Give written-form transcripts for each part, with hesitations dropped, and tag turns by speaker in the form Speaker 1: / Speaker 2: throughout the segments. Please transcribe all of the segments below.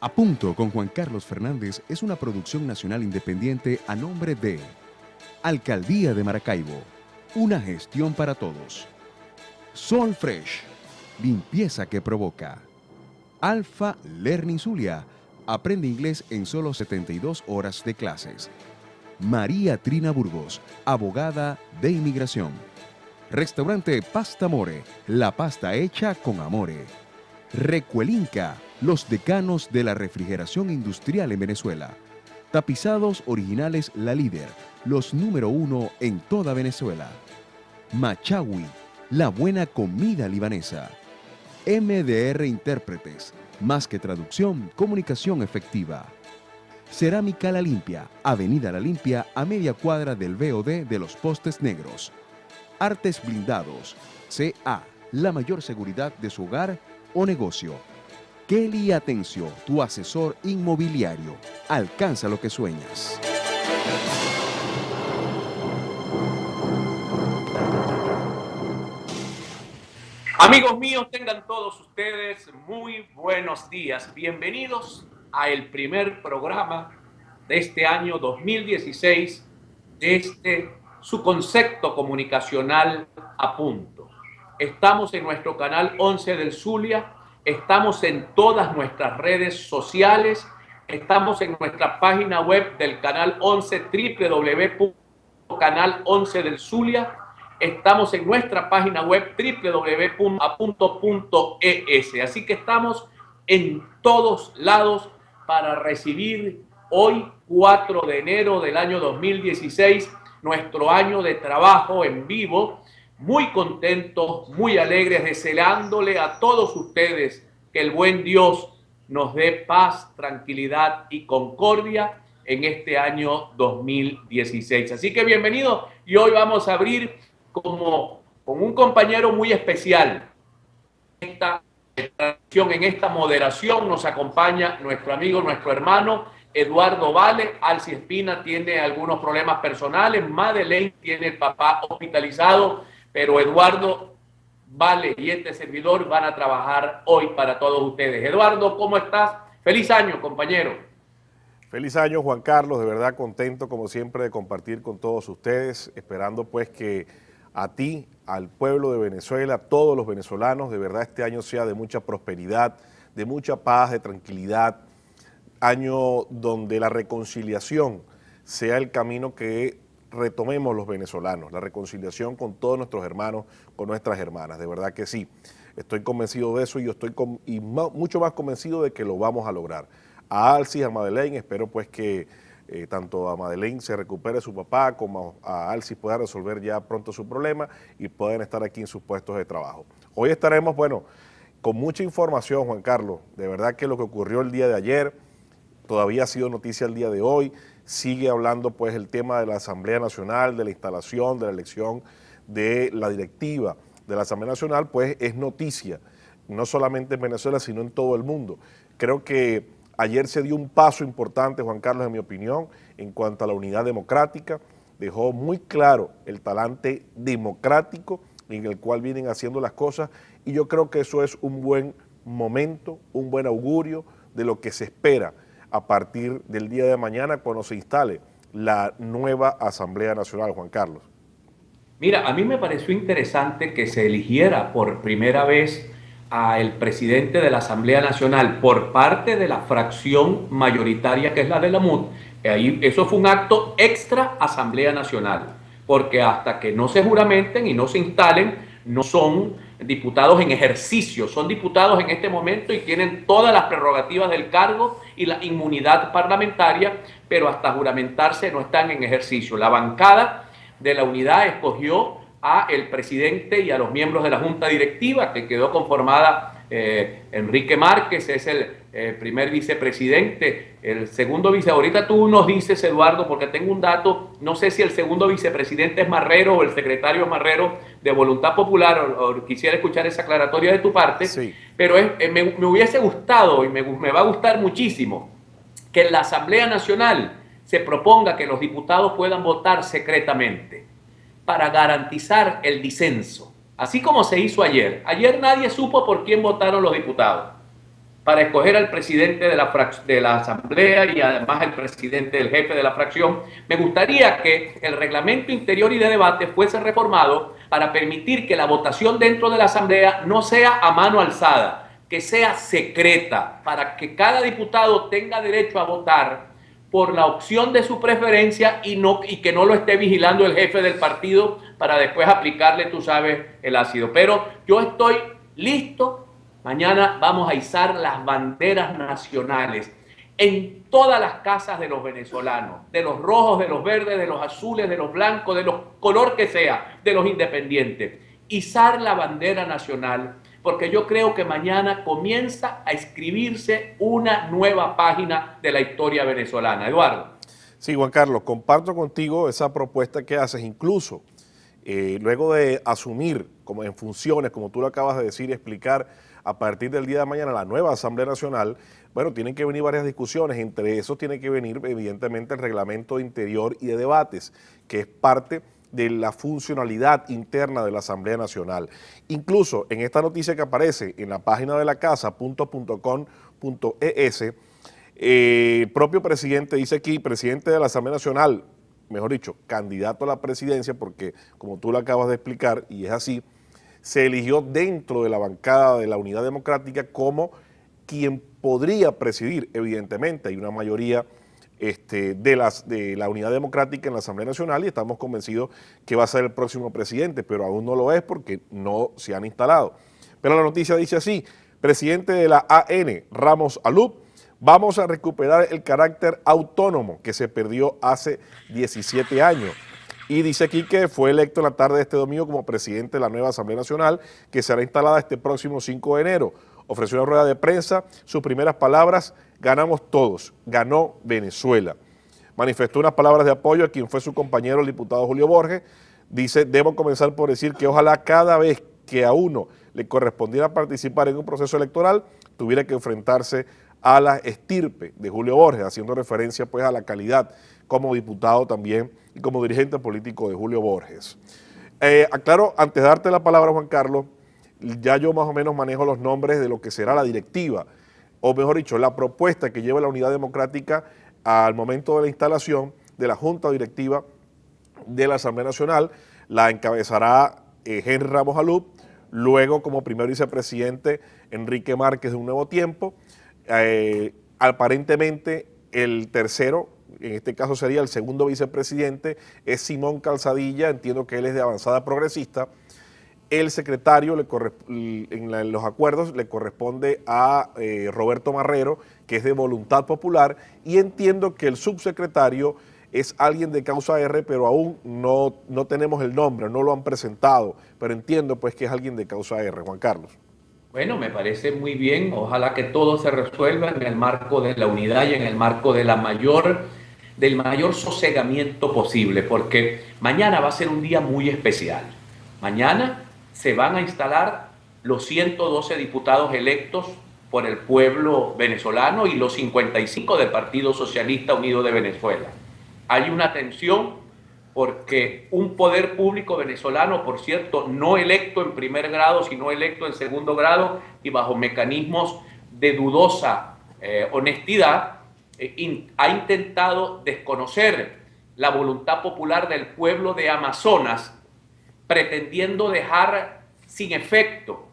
Speaker 1: A Punto con Juan Carlos Fernández es una producción nacional independiente a nombre de Alcaldía de Maracaibo, una gestión para todos. Sol Fresh, limpieza que provoca. Alfa Learning Zulia, aprende inglés en solo 72 horas de clases. María Trina Burgos, abogada de inmigración. Restaurante Pasta More, la pasta hecha con amore. Recuelinca, los decanos de la refrigeración industrial en Venezuela. Tapizados originales La Líder, los número 1 en toda Venezuela. Machawi, la buena comida libanesa. MDR Intérpretes, más que traducción, comunicación efectiva. Cerámica La Limpia, Avenida La Limpia, a media cuadra del BOD de los Postes Negros. Artes Blindados, CA, la mayor seguridad de su hogar o negocio. Kelly Atencio, tu asesor inmobiliario. Alcanza lo que sueñas.
Speaker 2: Amigos míos, tengan todos ustedes muy buenos días. Bienvenidos a el primer programa de este año 2016 de su concepto comunicacional a punto. Estamos en nuestro canal 11 del Zulia, estamos en todas nuestras redes sociales, estamos en nuestra página web del canal 11 www.canal11 del Zulia. Estamos en nuestra página web www.apunto.es. Así que estamos en todos lados para recibir hoy, 4 de enero del año 2016, nuestro año de trabajo en vivo. Muy contentos, muy alegres, deseándole a todos ustedes que el buen Dios nos dé paz, tranquilidad y concordia en este año 2016. Así que bienvenidos, y hoy vamos a abrir con un compañero muy especial. En esta moderación nos acompaña nuestro amigo, nuestro hermano Eduardo Vale. Alci Espina tiene algunos problemas personales, Madeleine tiene el papá hospitalizado, pero Eduardo Vale y este servidor van a trabajar hoy para todos ustedes. Eduardo, ¿cómo estás? Feliz año, compañero.
Speaker 3: Feliz año, Juan Carlos, de verdad contento como siempre de compartir con todos ustedes, esperando pues que a ti, al pueblo de Venezuela, a todos los venezolanos, de verdad este año sea de mucha prosperidad, de mucha paz, de tranquilidad, año donde la reconciliación sea el camino que retomemos los venezolanos, la reconciliación con todos nuestros hermanos, con nuestras hermanas, de verdad que sí, estoy convencido de eso y yo estoy mucho más convencido de que lo vamos a lograr. A Alci y a Madeleine, espero pues que tanto a Madeleine se recupere su papá como a Alci pueda resolver ya pronto su problema y puedan estar aquí en sus puestos de trabajo. Hoy estaremos, bueno, con mucha información, Juan Carlos, de verdad que lo que ocurrió el día de ayer todavía ha sido noticia el día de hoy, sigue hablando pues el tema de la Asamblea Nacional, de la instalación, de la elección de la directiva de la Asamblea Nacional, pues es noticia, no solamente en Venezuela, sino en todo el mundo. Creo que ayer se dio un paso importante, Juan Carlos, en mi opinión, en cuanto a la unidad democrática, dejó muy claro el talante democrático en el cual vienen haciendo las cosas y yo creo que eso es un buen momento, un buen augurio de lo que se espera a partir del día de mañana cuando se instale la nueva Asamblea Nacional, Juan Carlos.
Speaker 2: Mira, a mí me pareció interesante que se eligiera por primera vez al presidente de la Asamblea Nacional por parte de la fracción mayoritaria que es la de la MUD. Ahí, eso fue un acto extra Asamblea Nacional, porque hasta que no se juramenten y no se instalen, no son diputados en ejercicio, son diputados en este momento y tienen todas las prerrogativas del cargo y la inmunidad parlamentaria, pero hasta juramentarse no están en ejercicio. La bancada de la unidad escogió a el presidente y a los miembros de la junta directiva, que quedó conformada Enrique Márquez, es el primer vicepresidente, el segundo vice, ahorita tú nos dices, Eduardo, porque tengo un dato, no sé si el segundo vicepresidente es Marrero o el secretario Marrero de Voluntad Popular, o quisiera escuchar esa aclaratoria de tu parte,
Speaker 3: Sí.
Speaker 2: pero me hubiese gustado y me va a gustar muchísimo que en la Asamblea Nacional se proponga que los diputados puedan votar secretamente para garantizar el disenso. Así como se hizo ayer. Ayer nadie supo por quién votaron los diputados. para escoger al presidente de la Asamblea y además el presidente, el jefe de la fracción, me gustaría que el reglamento interior y de debate fuese reformado para permitir que la votación dentro de la Asamblea no sea a mano alzada, que sea secreta, para que cada diputado tenga derecho a votar por la opción de su preferencia y que no lo esté vigilando el jefe del partido para después aplicarle, tú sabes, el ácido. Pero yo estoy listo. Mañana vamos a izar las banderas nacionales en todas las casas de los venezolanos, de los rojos, de los verdes, de los azules, de los blancos, de los color que sea, de los independientes. Izar la bandera nacional, porque yo creo que mañana comienza a escribirse una nueva página de la historia venezolana. Eduardo.
Speaker 3: Sí, Juan Carlos, comparto contigo esa propuesta que haces, incluso luego de asumir como en funciones, como tú lo acabas de decir y explicar, a partir del día de mañana la nueva Asamblea Nacional, bueno, tienen que venir varias discusiones, entre esos tiene que venir evidentemente el reglamento de interior y de debates, que es parte de la funcionalidad interna de la Asamblea Nacional. Incluso en esta noticia que aparece en la página de la casa, .com.es, el propio presidente dice aquí, presidente de la Asamblea Nacional, mejor dicho, candidato a la presidencia, porque como tú lo acabas de explicar, y es así, se eligió dentro de la bancada de la Unidad Democrática como quien podría presidir, evidentemente, hay una mayoría de la Unidad Democrática en la Asamblea Nacional y estamos convencidos que va a ser el próximo presidente, pero aún no lo es porque no se han instalado. Pero la noticia dice así, presidente de la AN, Ramos Alup, vamos a recuperar el carácter autónomo que se perdió hace 17 años. Y dice aquí que fue electo en la tarde de este domingo como presidente de la nueva Asamblea Nacional, que será instalada este próximo 5 de enero. Ofreció una rueda de prensa, sus primeras palabras, ganamos todos, ganó Venezuela. Manifestó unas palabras de apoyo a quien fue su compañero, el diputado Julio Borges. Dice, debo comenzar por decir que ojalá cada vez que a uno le correspondiera participar en un proceso electoral, tuviera que enfrentarse a la estirpe de Julio Borges, haciendo referencia pues a la calidad como diputado también y como dirigente político de Julio Borges. Aclaro, antes de darte la palabra, Juan Carlos, ya yo más o menos manejo los nombres de lo que será la directiva, o mejor dicho, la propuesta que lleva la Unidad Democrática al momento de la instalación de la Junta Directiva de la Asamblea Nacional. La encabezará Henry Ramos Alup, luego como primer vicepresidente Enrique Márquez de Un Nuevo Tiempo, aparentemente el tercero, en este caso sería el segundo vicepresidente, es Simón Calzadilla, entiendo que él es de Avanzada Progresista. El secretario en los acuerdos le corresponde a Roberto Marrero, que es de Voluntad Popular, y entiendo que el subsecretario es alguien de Causa R, pero aún no tenemos el nombre, no lo han presentado, pero entiendo pues que es alguien de Causa R. Juan Carlos.
Speaker 2: Bueno, me parece muy bien, ojalá que todo se resuelva en el marco de la unidad y en el marco de del mayor sosegamiento posible, porque mañana va a ser un día muy especial. Mañana se van a instalar los 112 diputados electos por el pueblo venezolano y los 55 del Partido Socialista Unido de Venezuela. Hay una tensión porque un poder público venezolano, por cierto, no electo en primer grado, sino electo en segundo grado y bajo mecanismos de dudosa honestidad, ha intentado desconocer la voluntad popular del pueblo de Amazonas, pretendiendo dejar sin efecto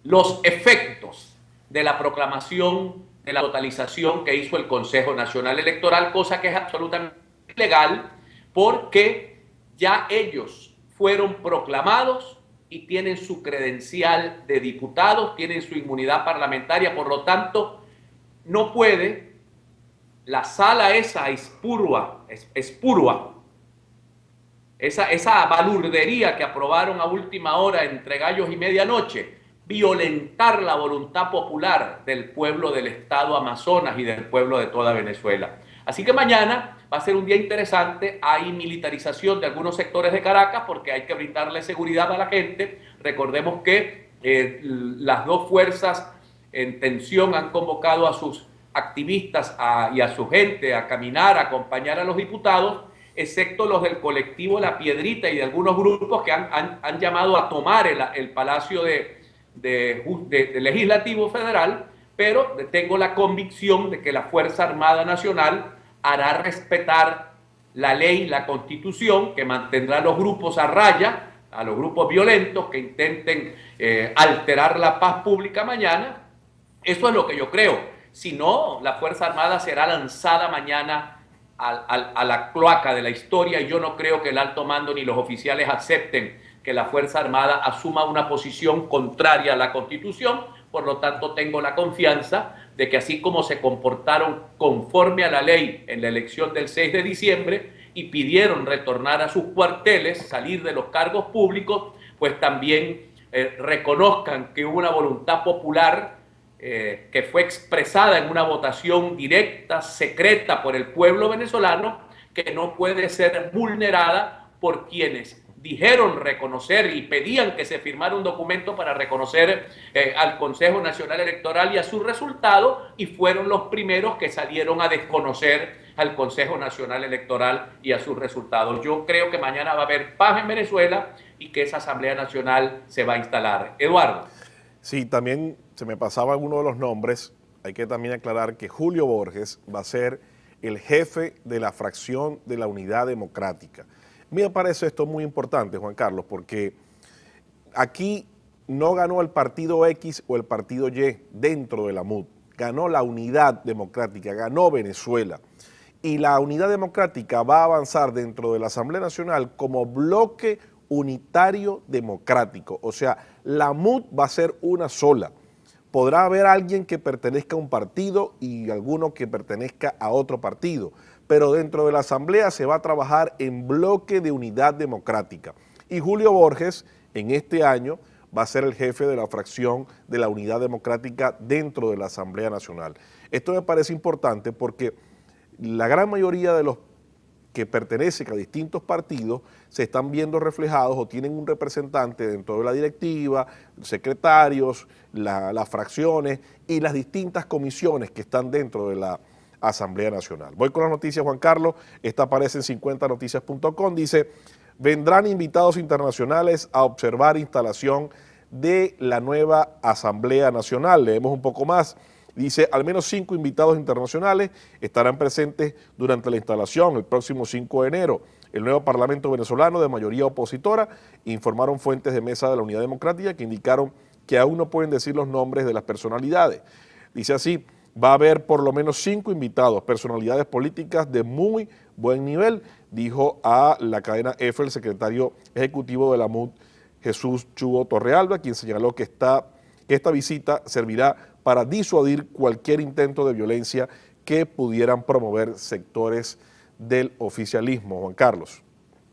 Speaker 2: los efectos de la proclamación de la totalización que hizo el Consejo Nacional Electoral, cosa que es absolutamente ilegal porque ya ellos fueron proclamados y tienen su credencial de diputados, tienen su inmunidad parlamentaria, por lo tanto no puede la sala esa espurua, esa balurdería que aprobaron a última hora entre gallos y medianoche, violentar la voluntad popular del pueblo del estado Amazonas y del pueblo de toda Venezuela. Así que mañana va a ser un día interesante. Hay militarización de algunos sectores de Caracas porque hay que brindarle seguridad a la gente. Recordemos que las dos fuerzas en tensión han convocado a sus activistas y a su gente a caminar, a acompañar a los diputados, excepto los del colectivo La Piedrita y de algunos grupos que han llamado a tomar el Palacio de Legislativo Federal pero tengo la convicción de que la Fuerza Armada Nacional hará respetar la ley, la Constitución, que mantendrá a los grupos a raya, a los grupos violentos que intenten alterar la paz pública mañana. Eso es lo que yo creo. Si no, la Fuerza Armada será lanzada mañana a la cloaca de la historia, y yo no creo que el alto mando ni los oficiales acepten que la Fuerza Armada asuma una posición contraria a la Constitución. Por lo tanto, tengo la confianza de que así como se comportaron conforme a la ley en la elección del 6 de diciembre y pidieron retornar a sus cuarteles, salir de los cargos públicos, pues también reconozcan que hubo una voluntad popular que fue expresada en una votación directa, secreta por el pueblo venezolano, que no puede ser vulnerada por quienes dijeron reconocer y pedían que se firmara un documento para reconocer al Consejo Nacional Electoral y a su resultado, y fueron los primeros que salieron a desconocer al Consejo Nacional Electoral y a sus resultados. Yo creo que mañana va a haber paz en Venezuela y que esa Asamblea Nacional se va a instalar. Eduardo.
Speaker 3: Sí, también se me pasaba alguno de los nombres. Hay que también aclarar que Julio Borges va a ser el jefe de la fracción de la Unidad Democrática. A mí me parece esto muy importante, Juan Carlos, porque aquí no ganó el partido X o el partido Y dentro de la MUD, ganó la Unidad Democrática, ganó Venezuela. Y la Unidad Democrática va a avanzar dentro de la Asamblea Nacional como bloque unitario democrático. O sea, la MUD va a ser una sola. Podrá haber alguien que pertenezca a un partido y alguno que pertenezca a otro partido, pero dentro de la Asamblea se va a trabajar en bloque de unidad democrática. Y Julio Borges, en este año, va a ser el jefe de la fracción de la Unidad Democrática dentro de la Asamblea Nacional. Esto me parece importante porque la gran mayoría de los que pertenecen a distintos partidos se están viendo reflejados o tienen un representante dentro de la directiva, secretarios, las fracciones y las distintas comisiones que están dentro de la Asamblea Nacional. Voy con las noticias, Juan Carlos. Esta aparece en 50noticias.com. Dice, vendrán invitados internacionales a observar instalación de la nueva Asamblea Nacional. Leemos un poco más. Dice, al menos 5 invitados internacionales estarán presentes durante la instalación el próximo 5 de enero. El nuevo Parlamento venezolano de mayoría opositora, informaron fuentes de mesa de la Unidad Democrática que indicaron que aún no pueden decir los nombres de las personalidades. Dice así, va a haber por lo menos 5 invitados, personalidades políticas de muy buen nivel, dijo a la cadena EFE el secretario ejecutivo de la MUD, Jesús Chugo Torrealba, quien señaló que esta visita servirá para disuadir cualquier intento de violencia que pudieran promover sectores del oficialismo. Juan Carlos.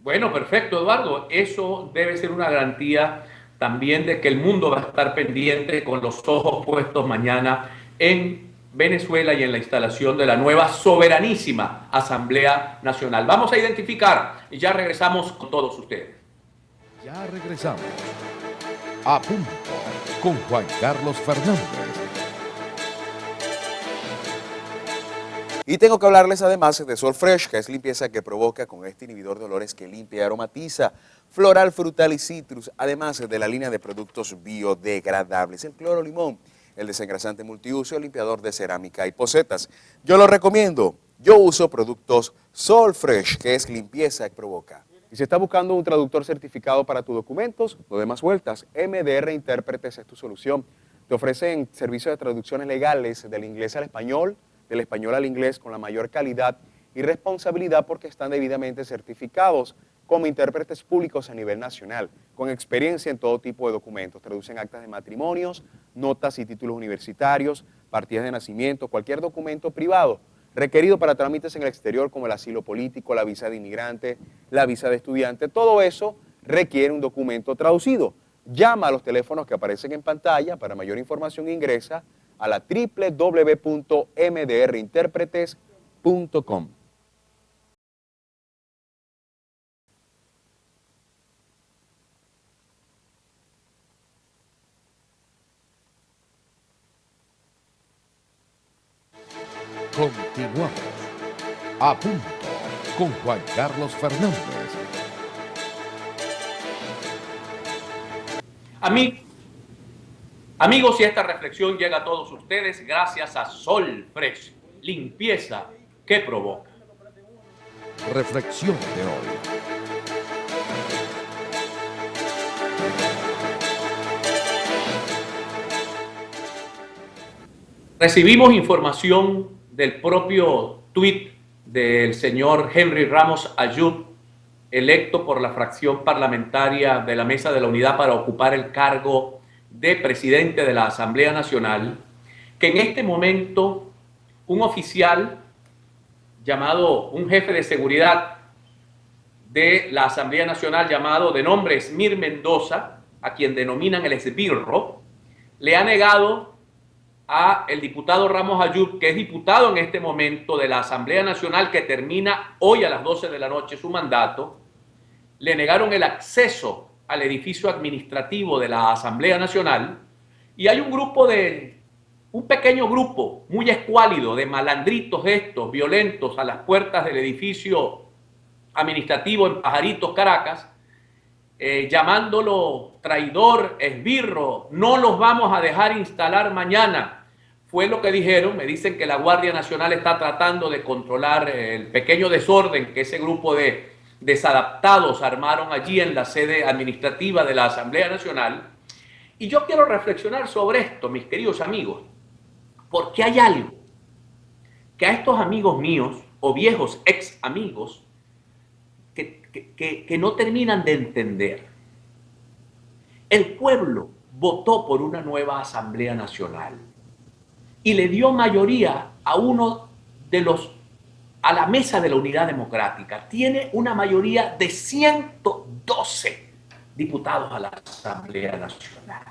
Speaker 2: Bueno, perfecto, Eduardo. Eso debe ser una garantía también de que el mundo va a estar pendiente con los ojos puestos mañana en Venezuela y en la instalación de la nueva soberanísima Asamblea Nacional. Vamos a identificar y ya regresamos con todos ustedes.
Speaker 1: Ya regresamos. A punto con Juan Carlos Fernández.
Speaker 4: Y tengo que hablarles además de Sol Fresh, que es limpieza que provoca con este inhibidor de olores que limpia y aromatiza, floral, frutal y citrus, además de la línea de productos biodegradables, el cloro limón, el desengrasante multiuso, el limpiador de cerámica y pocetas. Yo lo recomiendo. Yo uso productos Sol Fresh, que es limpieza que provoca. Y si estás buscando un traductor certificado para tus documentos, no dé más vueltas. MDR Intérpretes es tu solución. Te ofrecen servicios de traducciones legales del inglés al español, del español al inglés con la mayor calidad y responsabilidad porque están debidamente certificados como intérpretes públicos a nivel nacional, con experiencia en todo tipo de documentos. Traducen actas de matrimonios, notas y títulos universitarios, partidas de nacimiento, cualquier documento privado requerido para trámites en el exterior como el asilo político, la visa de inmigrante, la visa de estudiante. Todo eso requiere un documento traducido. Llama a los teléfonos que aparecen en pantalla. Para mayor información ingresa a la www.mdrinterpretes.com.
Speaker 1: Continuamos. A punto con Juan Carlos Fernández.
Speaker 2: Amigos, y esta reflexión llega a todos ustedes gracias a Sol Fresh, limpieza que provoca.
Speaker 1: Reflexión de hoy.
Speaker 2: Recibimos información del propio tuit del señor Henry Ramos Ayub, electo por la fracción parlamentaria de la Mesa de la Unidad para ocupar el cargo de presidente de la Asamblea Nacional, que en este momento un oficial llamado, un jefe de seguridad de la Asamblea Nacional llamado de nombre Esmir Mendoza, a quien denominan el esbirro, le ha negado a el diputado Ramos Ayub, que es diputado en este momento de la Asamblea Nacional, que termina hoy a las 12 de la noche su mandato, le negaron el acceso al edificio administrativo de la Asamblea Nacional, y hay un pequeño grupo muy escuálido de malandritos estos, violentos, a las puertas del edificio administrativo en Pajaritos, Caracas, llamándolo traidor, esbirro, no los vamos a dejar instalar mañana. Fue lo que dijeron. Me dicen que la Guardia Nacional está tratando de controlar el pequeño desorden que ese grupo de desadaptados armaron allí en la sede administrativa de la Asamblea Nacional. Y yo quiero reflexionar sobre esto, mis queridos amigos, porque hay algo que a estos amigos míos o viejos ex amigos que no terminan de entender. El pueblo votó por una nueva Asamblea Nacional y le dio mayoría a la Mesa de la Unidad Democrática. Tiene una mayoría de 112 diputados a la Asamblea Nacional.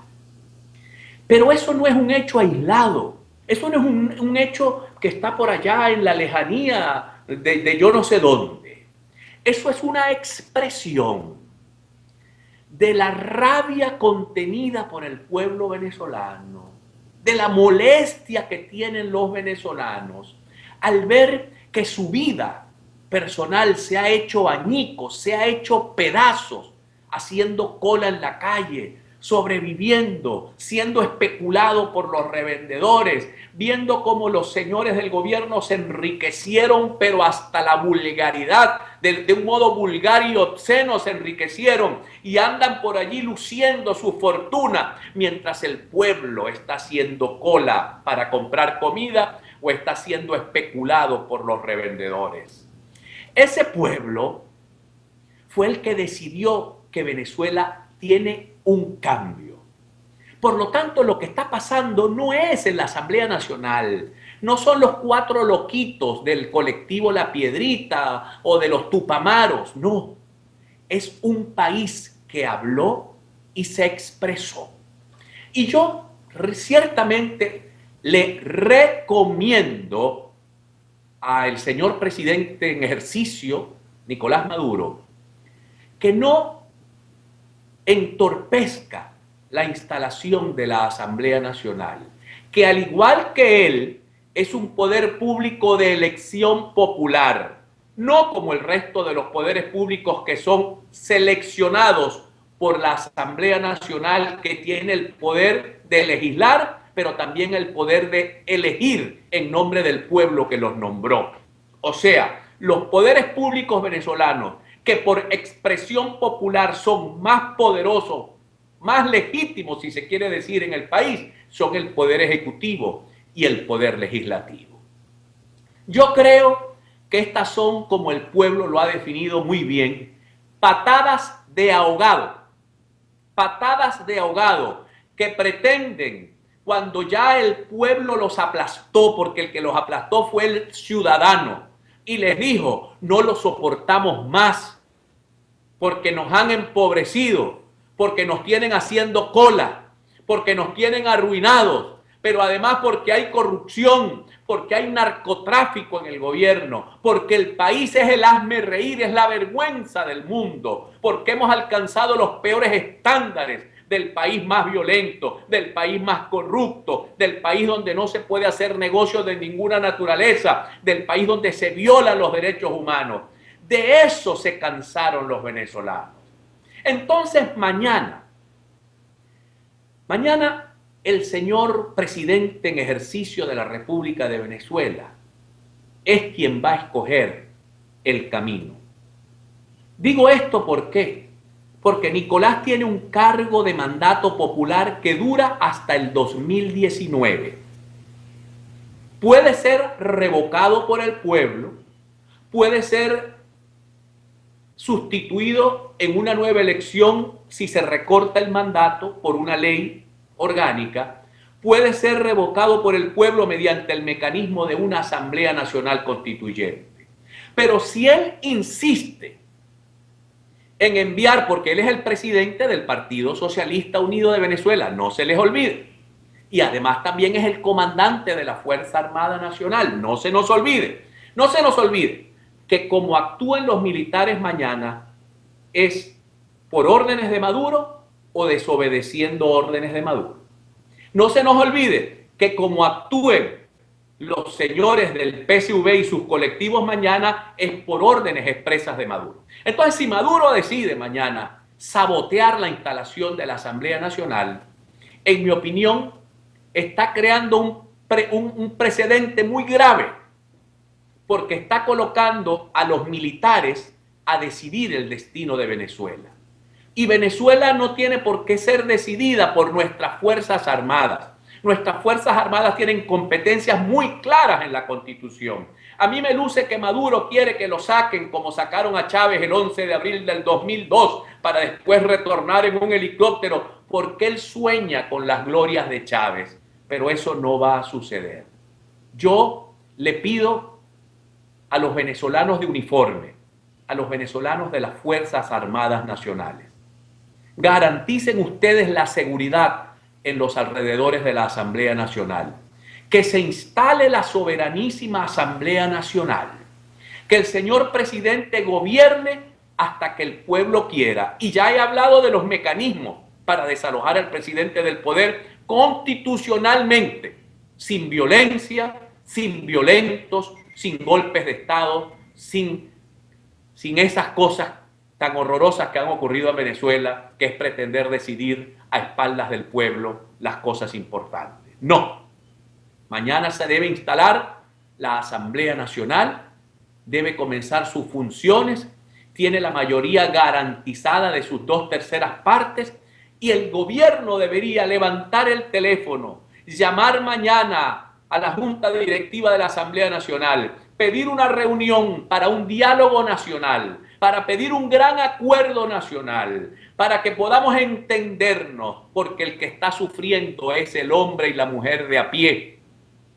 Speaker 2: Pero eso no es un hecho aislado. Eso no es un hecho que está por allá en la lejanía de yo no sé dónde. Eso es una expresión de la rabia contenida por el pueblo venezolano, de la molestia que tienen los venezolanos al ver que su vida personal se ha hecho añicos, se ha hecho pedazos, haciendo cola en la calle, sobreviviendo, siendo especulado por los revendedores, viendo cómo los señores del gobierno se enriquecieron, pero hasta la vulgaridad, de un modo vulgar y obsceno se enriquecieron y andan por allí luciendo su fortuna, mientras el pueblo está haciendo cola para comprar comida o está siendo especulado por los revendedores. Ese pueblo fue el que decidió que Venezuela tiene un cambio. Por lo tanto, lo que está pasando no es en la Asamblea Nacional, no son los 4 loquitos del colectivo La Piedrita o de los Tupamaros, no. Es un país que habló y se expresó. Y yo ciertamente le recomiendo al señor presidente en ejercicio, Nicolás Maduro, que no entorpezca la instalación de la Asamblea Nacional, que al igual que él es un poder público de elección popular, no como el resto de los poderes públicos que son seleccionados por la Asamblea Nacional, que tiene el poder de legislar, pero también el poder de elegir en nombre del pueblo que los nombró. O sea, los poderes públicos venezolanos, que por expresión popular son más poderosos, más legítimos, si se quiere decir, en el país, son el poder ejecutivo y el poder legislativo. Yo creo que estas son, como el pueblo lo ha definido muy bien, patadas de ahogado que pretenden, cuando ya el pueblo los aplastó, porque el que los aplastó fue el ciudadano, y les dijo, no lo soportamos más, porque nos han empobrecido, porque nos tienen haciendo cola, porque nos tienen arruinados, pero además porque hay corrupción, porque hay narcotráfico en el gobierno, porque el país es el hazmerreír, es la vergüenza del mundo, porque hemos alcanzado los peores estándares del país más violento, del país más corrupto, del país donde no se puede hacer negocios de ninguna naturaleza, del país donde se violan los derechos humanos. De eso se cansaron los venezolanos. Entonces mañana el señor presidente en ejercicio de la República de Venezuela es quien va a escoger el camino. Digo esto ¿por qué? Porque Nicolás tiene un cargo de mandato popular que dura hasta el 2019. Puede ser revocado por el pueblo, puede ser sustituido en una nueva elección si se recorta el mandato por una ley orgánica, puede ser revocado por el pueblo mediante el mecanismo de una Asamblea Nacional Constituyente. Pero si él insiste en enviar, porque él es el presidente del Partido Socialista Unido de Venezuela, no se les olvide, y además también es el comandante de la Fuerza Armada Nacional, no se nos olvide que como actúen los militares mañana es por órdenes de Maduro o desobedeciendo órdenes de Maduro. No se nos olvide que como actúen los señores del PSV y sus colectivos mañana es por órdenes expresas de Maduro. Entonces, si Maduro decide mañana sabotear la instalación de la Asamblea Nacional, en mi opinión, está creando un precedente muy grave, porque está colocando a los militares a decidir el destino de Venezuela. Y Venezuela no tiene por qué ser decidida por nuestras Fuerzas Armadas. Nuestras Fuerzas Armadas tienen competencias muy claras en la Constitución. A mí me luce que Maduro quiere que lo saquen como sacaron a Chávez el 11 de abril del 2002 para después retornar en un helicóptero porque él sueña con las glorias de Chávez. Pero eso no va a suceder. Yo le pido a los venezolanos de uniforme, a los venezolanos de las Fuerzas Armadas Nacionales, garanticen ustedes la seguridad en los alrededores de la Asamblea Nacional, que se instale la soberanísima Asamblea Nacional, que el señor presidente gobierne hasta que el pueblo quiera. Y ya he hablado de los mecanismos para desalojar al presidente del poder constitucionalmente, sin violencia, sin violentos, sin golpes de Estado, sin esas cosas tan horrorosas que han ocurrido en Venezuela, que es pretender decidir a espaldas del pueblo las cosas importantes. No. Mañana se debe instalar la Asamblea Nacional, debe comenzar sus funciones, tiene la mayoría garantizada de sus 2/3 partes y el gobierno debería levantar el teléfono, llamar mañana a la Junta Directiva de la Asamblea Nacional, pedir una reunión para un diálogo nacional, para pedir un gran acuerdo nacional, para que podamos entendernos, porque el que está sufriendo es el hombre y la mujer de a pie,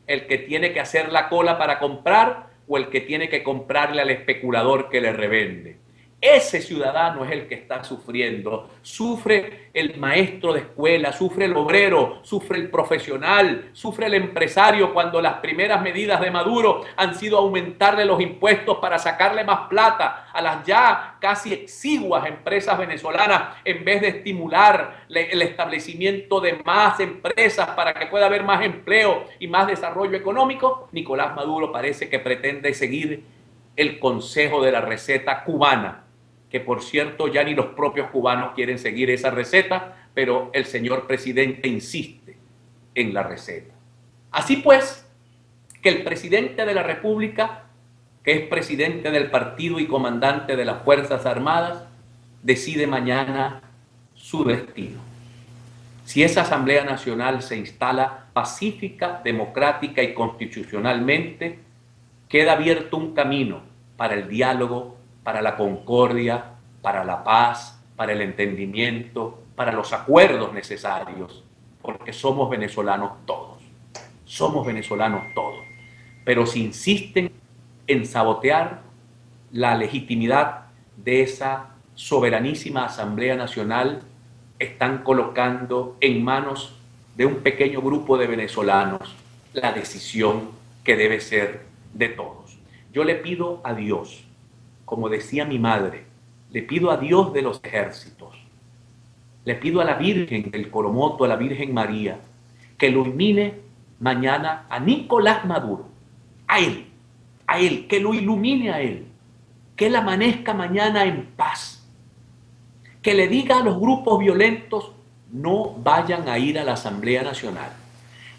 Speaker 2: el que tiene que hacer la cola para comprar o el que tiene que comprarle al especulador que le revende. Ese ciudadano es el que está sufriendo. Sufre el maestro de escuela, sufre el obrero, sufre el profesional, sufre el empresario cuando las primeras medidas de Maduro han sido aumentarle los impuestos para sacarle más plata a las ya casi exiguas empresas venezolanas en vez de estimular el establecimiento de más empresas para que pueda haber más empleo y más desarrollo económico. Nicolás Maduro parece que pretende seguir el consejo de la receta cubana, que por cierto ya ni los propios cubanos quieren seguir esa receta, pero el señor presidente insiste en la receta. Así pues, que el presidente de la República, que es presidente del partido y comandante de las Fuerzas Armadas, decide mañana su destino. Si esa Asamblea Nacional se instala pacífica, democrática y constitucionalmente, queda abierto un camino para el diálogo, para la concordia, para la paz, para el entendimiento, para los acuerdos necesarios, porque somos venezolanos todos. Somos venezolanos todos. Pero si insisten en sabotear la legitimidad de esa soberanísima Asamblea Nacional, están colocando en manos de un pequeño grupo de venezolanos la decisión que debe ser de todos. Yo le pido a Dios, como decía mi madre, le pido a Dios de los ejércitos, le pido a la Virgen del Coromoto, a la Virgen María, que lo ilumine mañana a Nicolás Maduro, a él, que lo ilumine a él, que él amanezca mañana en paz, que le diga a los grupos violentos no vayan a ir a la Asamblea Nacional.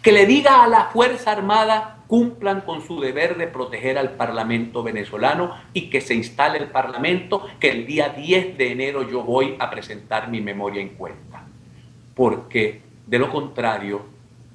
Speaker 2: Que le diga a la Fuerza Armada cumplan con su deber de proteger al Parlamento venezolano y que se instale el Parlamento, que el día 10 de enero yo voy a presentar mi memoria en cuenta. Porque de lo contrario,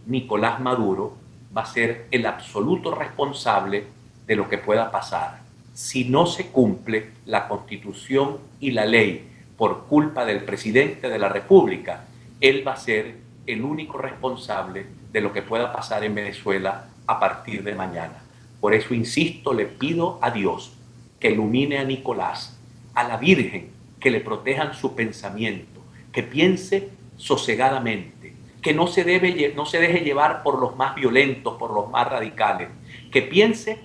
Speaker 2: Nicolás Maduro va a ser el absoluto responsable de lo que pueda pasar. Si no se cumple la Constitución y la ley por culpa del presidente de la República, él va a ser el único responsable de lo que pueda pasar en Venezuela a partir de mañana. Por eso insisto, le pido a Dios que ilumine a Nicolás, a la Virgen, que le protejan su pensamiento, que piense sosegadamente, que no se deje llevar por los más violentos, por los más radicales, que piense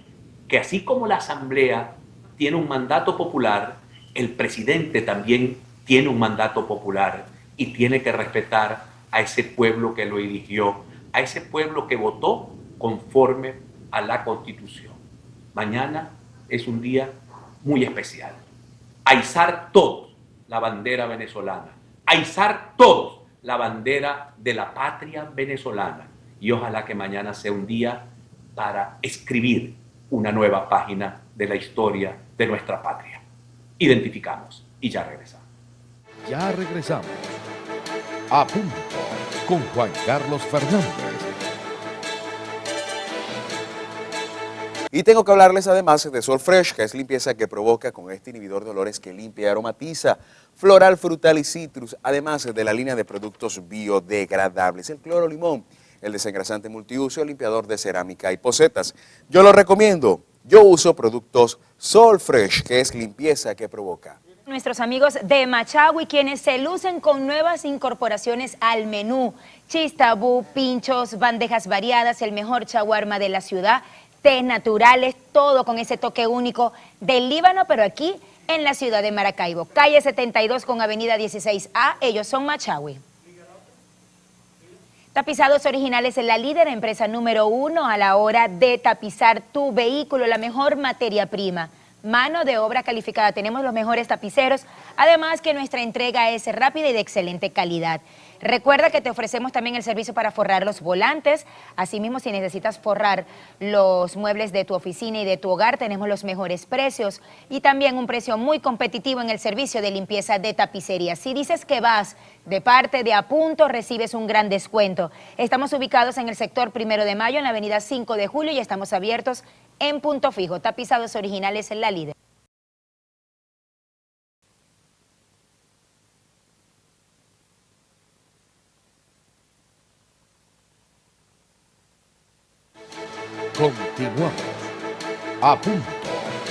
Speaker 2: que así como la Asamblea tiene un mandato popular, el presidente también tiene un mandato popular y tiene que respetar a ese pueblo que lo eligió, a ese pueblo que votó conforme a la Constitución. Mañana es un día muy especial. A izar todos la bandera venezolana, a izar todos la bandera de la patria venezolana, y ojalá que mañana sea un día para escribir una nueva página de la historia de nuestra patria. Identificamos y ya regresamos.
Speaker 5: Ya regresamos. A punto con Juan Carlos Fernández.
Speaker 4: Y tengo que hablarles además de Sol Fresh, que es limpieza que provoca con este inhibidor de olores que limpia y aromatiza, floral, frutal y citrus, además de la línea de productos biodegradables, el cloro limón, el desengrasante multiuso, el limpiador de cerámica y pocetas. Yo lo recomiendo. Yo uso productos Sol Fresh, que es limpieza que provoca.
Speaker 6: Nuestros amigos de Machagüi, quienes se lucen con nuevas incorporaciones al menú. Chistabú, pinchos, bandejas variadas, el mejor shawarma de la ciudad, tés naturales, todo con ese toque único del Líbano, pero aquí en la ciudad de Maracaibo. Calle 72 con avenida 16A, ellos son Machagüi. Tapizados Originales es la líder, empresa número 1 a la hora de tapizar tu vehículo, la mejor materia prima. Mano de obra calificada, tenemos los mejores tapiceros, además que nuestra entrega es rápida y de excelente calidad. Recuerda que te ofrecemos también el servicio para forrar los volantes, asimismo si necesitas forrar los muebles de tu oficina y de tu hogar, tenemos los mejores precios y también un precio muy competitivo en el servicio de limpieza de tapicería. Si dices que vas de parte de A Punto, recibes un gran descuento. Estamos ubicados en el sector 1 de Mayo, en la avenida 5 de Julio y estamos abiertos en punto fijo. Tapizados Originales en la líder.
Speaker 5: Continuamos. A punto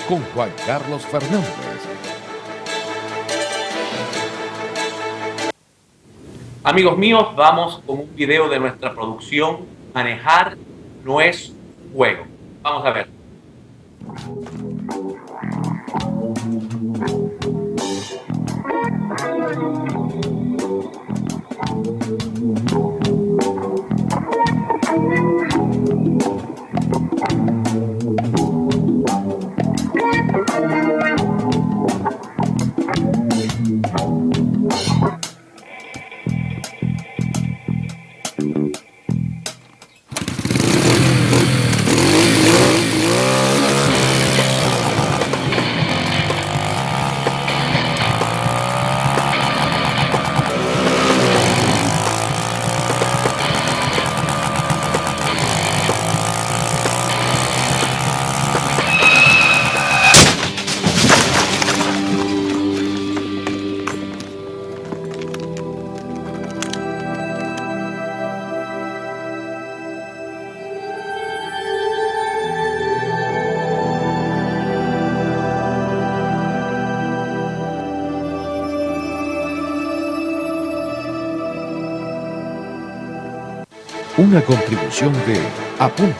Speaker 5: con Juan Carlos Fernández.
Speaker 2: Amigos míos, vamos con un video de nuestra producción. Manejar no es juego. Vamos a ver.
Speaker 5: Una contribución de A Punto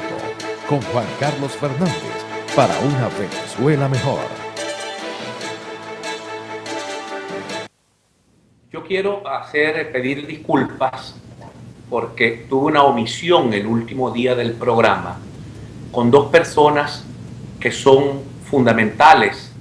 Speaker 5: con Juan Carlos Fernández para una Venezuela mejor.
Speaker 2: Yo quiero pedir disculpas porque tuve una omisión el último día del programa con dos personas que son fundamentales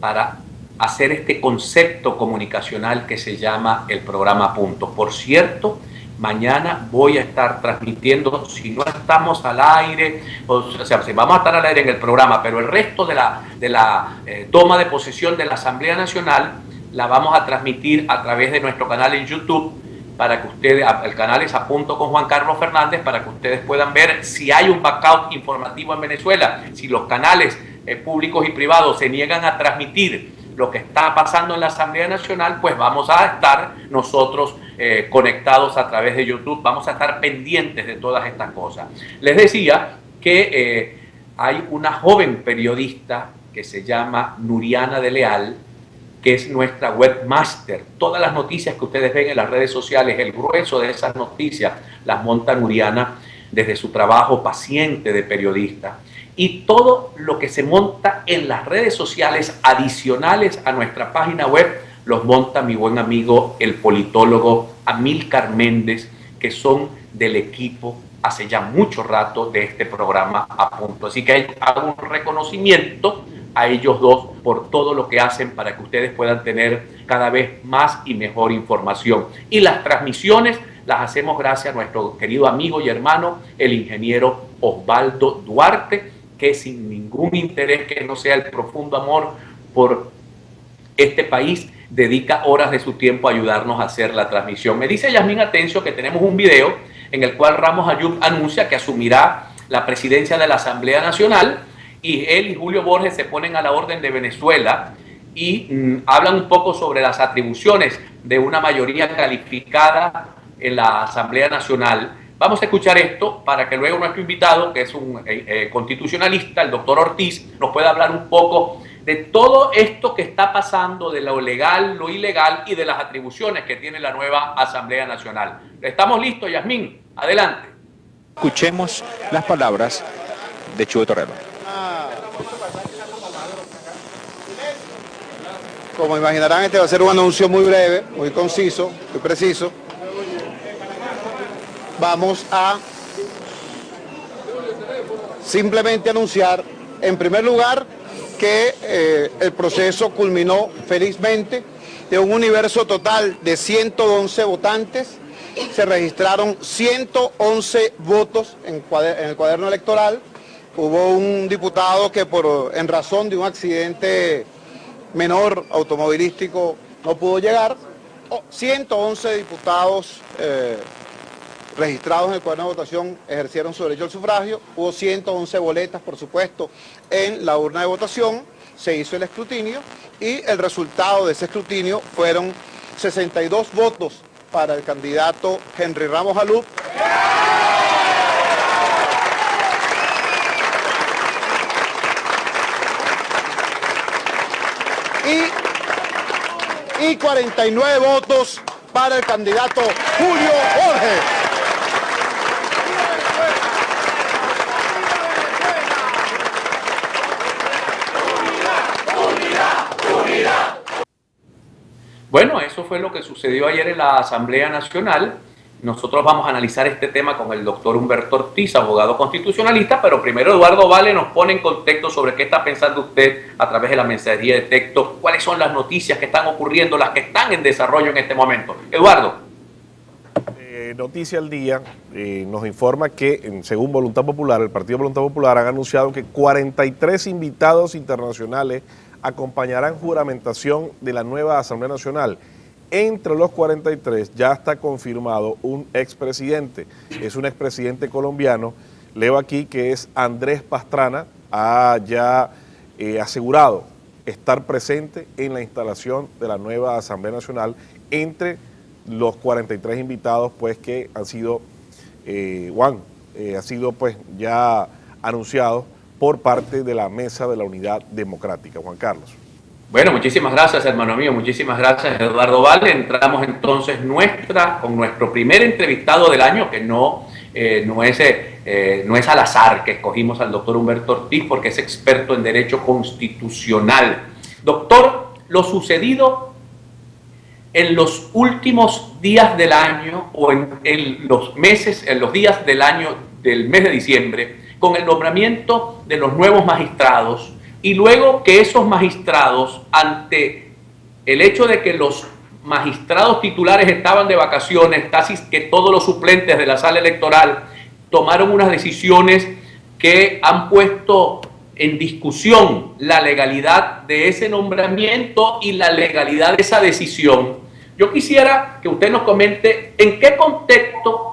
Speaker 2: para hacer este concepto comunicacional que se llama el programa Punto. Por cierto, mañana voy a estar transmitiendo, si no estamos al aire, o sea, si vamos a estar al aire en el programa, pero el resto de la toma de posesión de la Asamblea Nacional la vamos a transmitir a través de nuestro canal en YouTube, para que ustedes, el canal es A Punto con Juan Carlos Fernández, para que ustedes puedan ver si hay un blackout informativo en Venezuela, si los canales públicos y privados se niegan a transmitir lo que está pasando en la Asamblea Nacional, pues vamos a estar nosotros conectados a través de YouTube, vamos a estar pendientes de todas estas cosas. Les decía que hay una joven periodista que se llama Nuriana de Leal, que es nuestra webmaster. Todas las noticias que ustedes ven en las redes sociales, el grueso de esas noticias las monta Nuriana desde su trabajo paciente de periodista. Y todo lo que se monta en las redes sociales adicionales a nuestra página web, los monta mi buen amigo, el politólogo Amílcar Méndez, que son del equipo hace ya mucho rato de este programa A Punto. Así que hago un reconocimiento a ellos dos por todo lo que hacen para que ustedes puedan tener cada vez más y mejor información. Y las transmisiones las hacemos gracias a nuestro querido amigo y hermano, el ingeniero Osvaldo Duarte, que sin ningún interés que no sea el profundo amor por este país, dedica horas de su tiempo a ayudarnos a hacer la transmisión. Me dice Yasmín Atencio que tenemos un video en el cual Ramos Ayub anuncia que asumirá la presidencia de la Asamblea Nacional, y él y Julio Borges se ponen a la orden de Venezuela y hablan un poco sobre las atribuciones de una mayoría calificada en la Asamblea Nacional. Vamos a escuchar esto para que luego nuestro invitado, que es un constitucionalista, el doctor Ortiz, nos pueda hablar un poco de todo esto que está pasando, de lo legal, lo ilegal y de las atribuciones que tiene la nueva Asamblea Nacional. ¿Estamos listos, Yasmín? Adelante.
Speaker 7: Escuchemos las palabras de Chuy Torrero.
Speaker 8: Como imaginarán, este va a ser un anuncio muy breve, muy conciso, muy preciso. Vamos a simplemente anunciar, en primer lugar, que el proceso culminó felizmente. De un universo total de 111 votantes, se registraron 111 votos en el cuaderno electoral. Hubo un diputado que en razón de un accidente menor automovilístico no pudo llegar. 111 diputados registrados en el cuaderno de votación ejercieron su derecho al sufragio. Hubo 111 boletas, por supuesto, en la urna de votación. Se hizo el escrutinio y el resultado de ese escrutinio fueron 62 votos para el candidato Henry Ramos Ayub. Y 49 votos para el candidato Julio Borges.
Speaker 2: Bueno, eso fue lo que sucedió ayer en la Asamblea Nacional. Nosotros vamos a analizar este tema con el doctor Humberto Ortiz, abogado constitucionalista, pero primero Eduardo Vale nos pone en contexto sobre qué está pensando usted a través de la mensajería de texto, cuáles son las noticias que están ocurriendo, las que están en desarrollo en este momento. Eduardo.
Speaker 3: Noticia al Día nos informa que, según Voluntad Popular, el Partido Voluntad Popular han anunciado que 43 invitados internacionales acompañarán juramentación de la nueva Asamblea Nacional. Entre los 43 ya está confirmado un expresidente, es un expresidente colombiano, leo aquí que es Andrés Pastrana, ha ya asegurado estar presente en la instalación de la nueva Asamblea Nacional entre los 43 invitados pues que han sido, ha sido pues ya anunciado por parte de la Mesa de la Unidad Democrática. Juan Carlos.
Speaker 2: Bueno, muchísimas gracias, hermano mío, muchísimas gracias, Eduardo Vale. Entramos entonces con nuestro primer entrevistado del año, que no es al azar que escogimos al doctor Humberto Ortiz, porque es experto en Derecho Constitucional. Doctor, lo sucedido en los últimos días del año, o en los días del año del mes de diciembre, con el nombramiento de los nuevos magistrados, y luego que esos magistrados, ante el hecho de que los magistrados titulares estaban de vacaciones, casi que todos los suplentes de la sala electoral tomaron unas decisiones que han puesto en discusión la legalidad de ese nombramiento y la legalidad de esa decisión. Yo quisiera que usted nos comente en qué contexto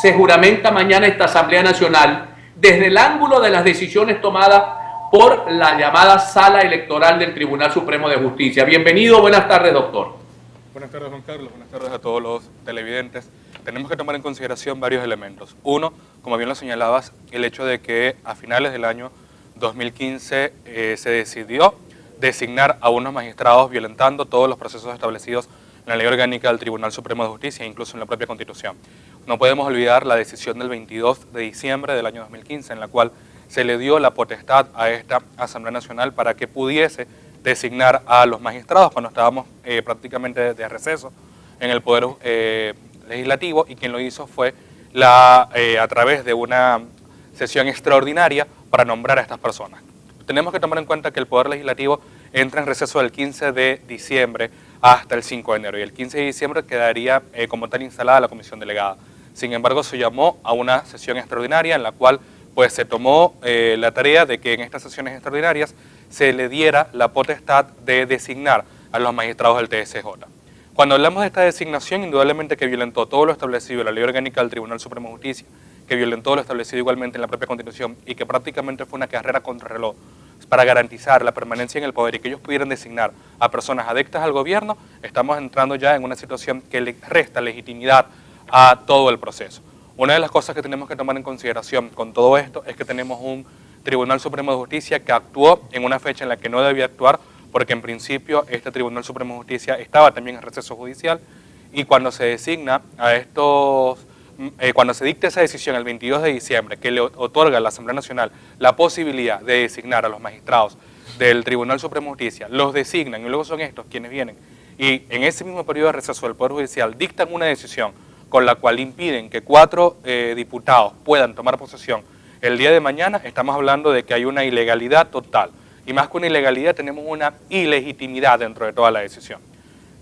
Speaker 2: se juramenta mañana esta Asamblea Nacional desde el ángulo de las decisiones tomadas por la llamada Sala Electoral del Tribunal Supremo de Justicia. Bienvenido, buenas tardes, doctor.
Speaker 9: Buenas tardes, Juan Carlos. Buenas tardes a todos los televidentes. Tenemos que tomar en consideración varios elementos. Uno, como bien lo señalabas, el hecho de que a finales del año 2015 se decidió designar a unos magistrados violentando todos los procesos establecidos en la Ley Orgánica del Tribunal Supremo de Justicia e incluso en la propia Constitución. No podemos olvidar la decisión del 22 de diciembre del año 2015, en la cual se le dio la potestad a esta Asamblea Nacional para que pudiese designar a los magistrados cuando estábamos prácticamente de receso en el Poder Legislativo, y quien lo hizo fue a través de una sesión extraordinaria para nombrar a estas personas. Tenemos que tomar en cuenta que el Poder Legislativo entra en receso del 15 de diciembre hasta el 5 de enero, y el 15 de diciembre quedaría como tal instalada la comisión delegada. Sin embargo, se llamó a una sesión extraordinaria en la cual pues se tomó la tarea de que en estas sesiones extraordinarias se le diera la potestad de designar a los magistrados del TSJ. Cuando hablamos de esta designación, indudablemente que violentó todo lo establecido en la Ley Orgánica del Tribunal Supremo de Justicia, que violentó lo establecido igualmente en la propia Constitución, y que prácticamente fue una carrera contra el reloj para garantizar la permanencia en el poder y que ellos pudieran designar a personas adictas al gobierno. Estamos entrando ya en una situación que le resta legitimidad a todo el proceso. Una de las cosas que tenemos que tomar en consideración con todo esto es que tenemos un Tribunal Supremo de Justicia que actuó en una fecha en la que no debía actuar, porque en principio este Tribunal Supremo de Justicia estaba también en receso judicial, y cuando se designa a estos, cuando se dicta esa decisión el 22 de diciembre que le otorga a la Asamblea Nacional la posibilidad de designar a los magistrados del Tribunal Supremo de Justicia, los designan y luego son estos quienes vienen y en ese mismo periodo de receso del Poder Judicial dictan una decisión con la cual impiden que 4 diputados puedan tomar posesión el día de mañana, estamos hablando de que hay una ilegalidad total. Y más que una ilegalidad, tenemos una ilegitimidad dentro de toda la decisión.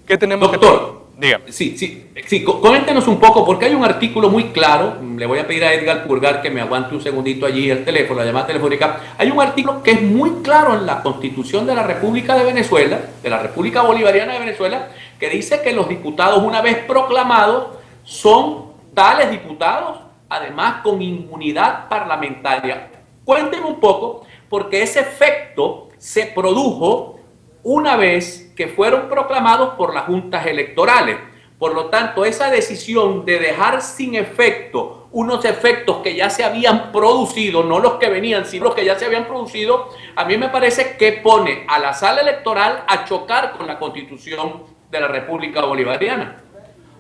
Speaker 9: ¿Qué tenemos
Speaker 2: Doctor,
Speaker 9: que... Dígame.
Speaker 2: Sí, coméntenos un poco, porque hay un artículo muy claro, le voy a pedir a Edgar Purgar que me aguante un segundito allí el teléfono, la llamada telefónica. Hay un artículo que es muy claro en la Constitución de la República de Venezuela, de la República Bolivariana de Venezuela, que dice que los diputados, una vez proclamados, son tales diputados, además con inmunidad parlamentaria. Cuéntenme un poco, porque ese efecto se produjo una vez que fueron proclamados por las juntas electorales. Por lo tanto, esa decisión de dejar sin efecto unos efectos que ya se habían producido, no los que venían, sino los que ya se habían producido, a mí me parece que pone a la sala electoral a chocar con la Constitución de la República Bolivariana.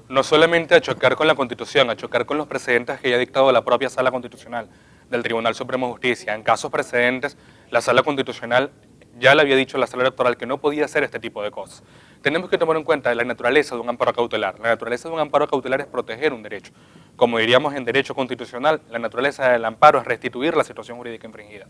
Speaker 9: No solamente a chocar con la Constitución, a chocar con los precedentes que ya ha dictado la propia Sala Constitucional del Tribunal Supremo de Justicia. En casos precedentes, la Sala Constitucional ya le había dicho a la Sala Electoral que no podía hacer este tipo de cosas. Tenemos que tomar en cuenta la naturaleza de un amparo cautelar. La naturaleza de un amparo cautelar es proteger un derecho. Como diríamos en derecho constitucional, la naturaleza del amparo es restituir la situación jurídica infringida.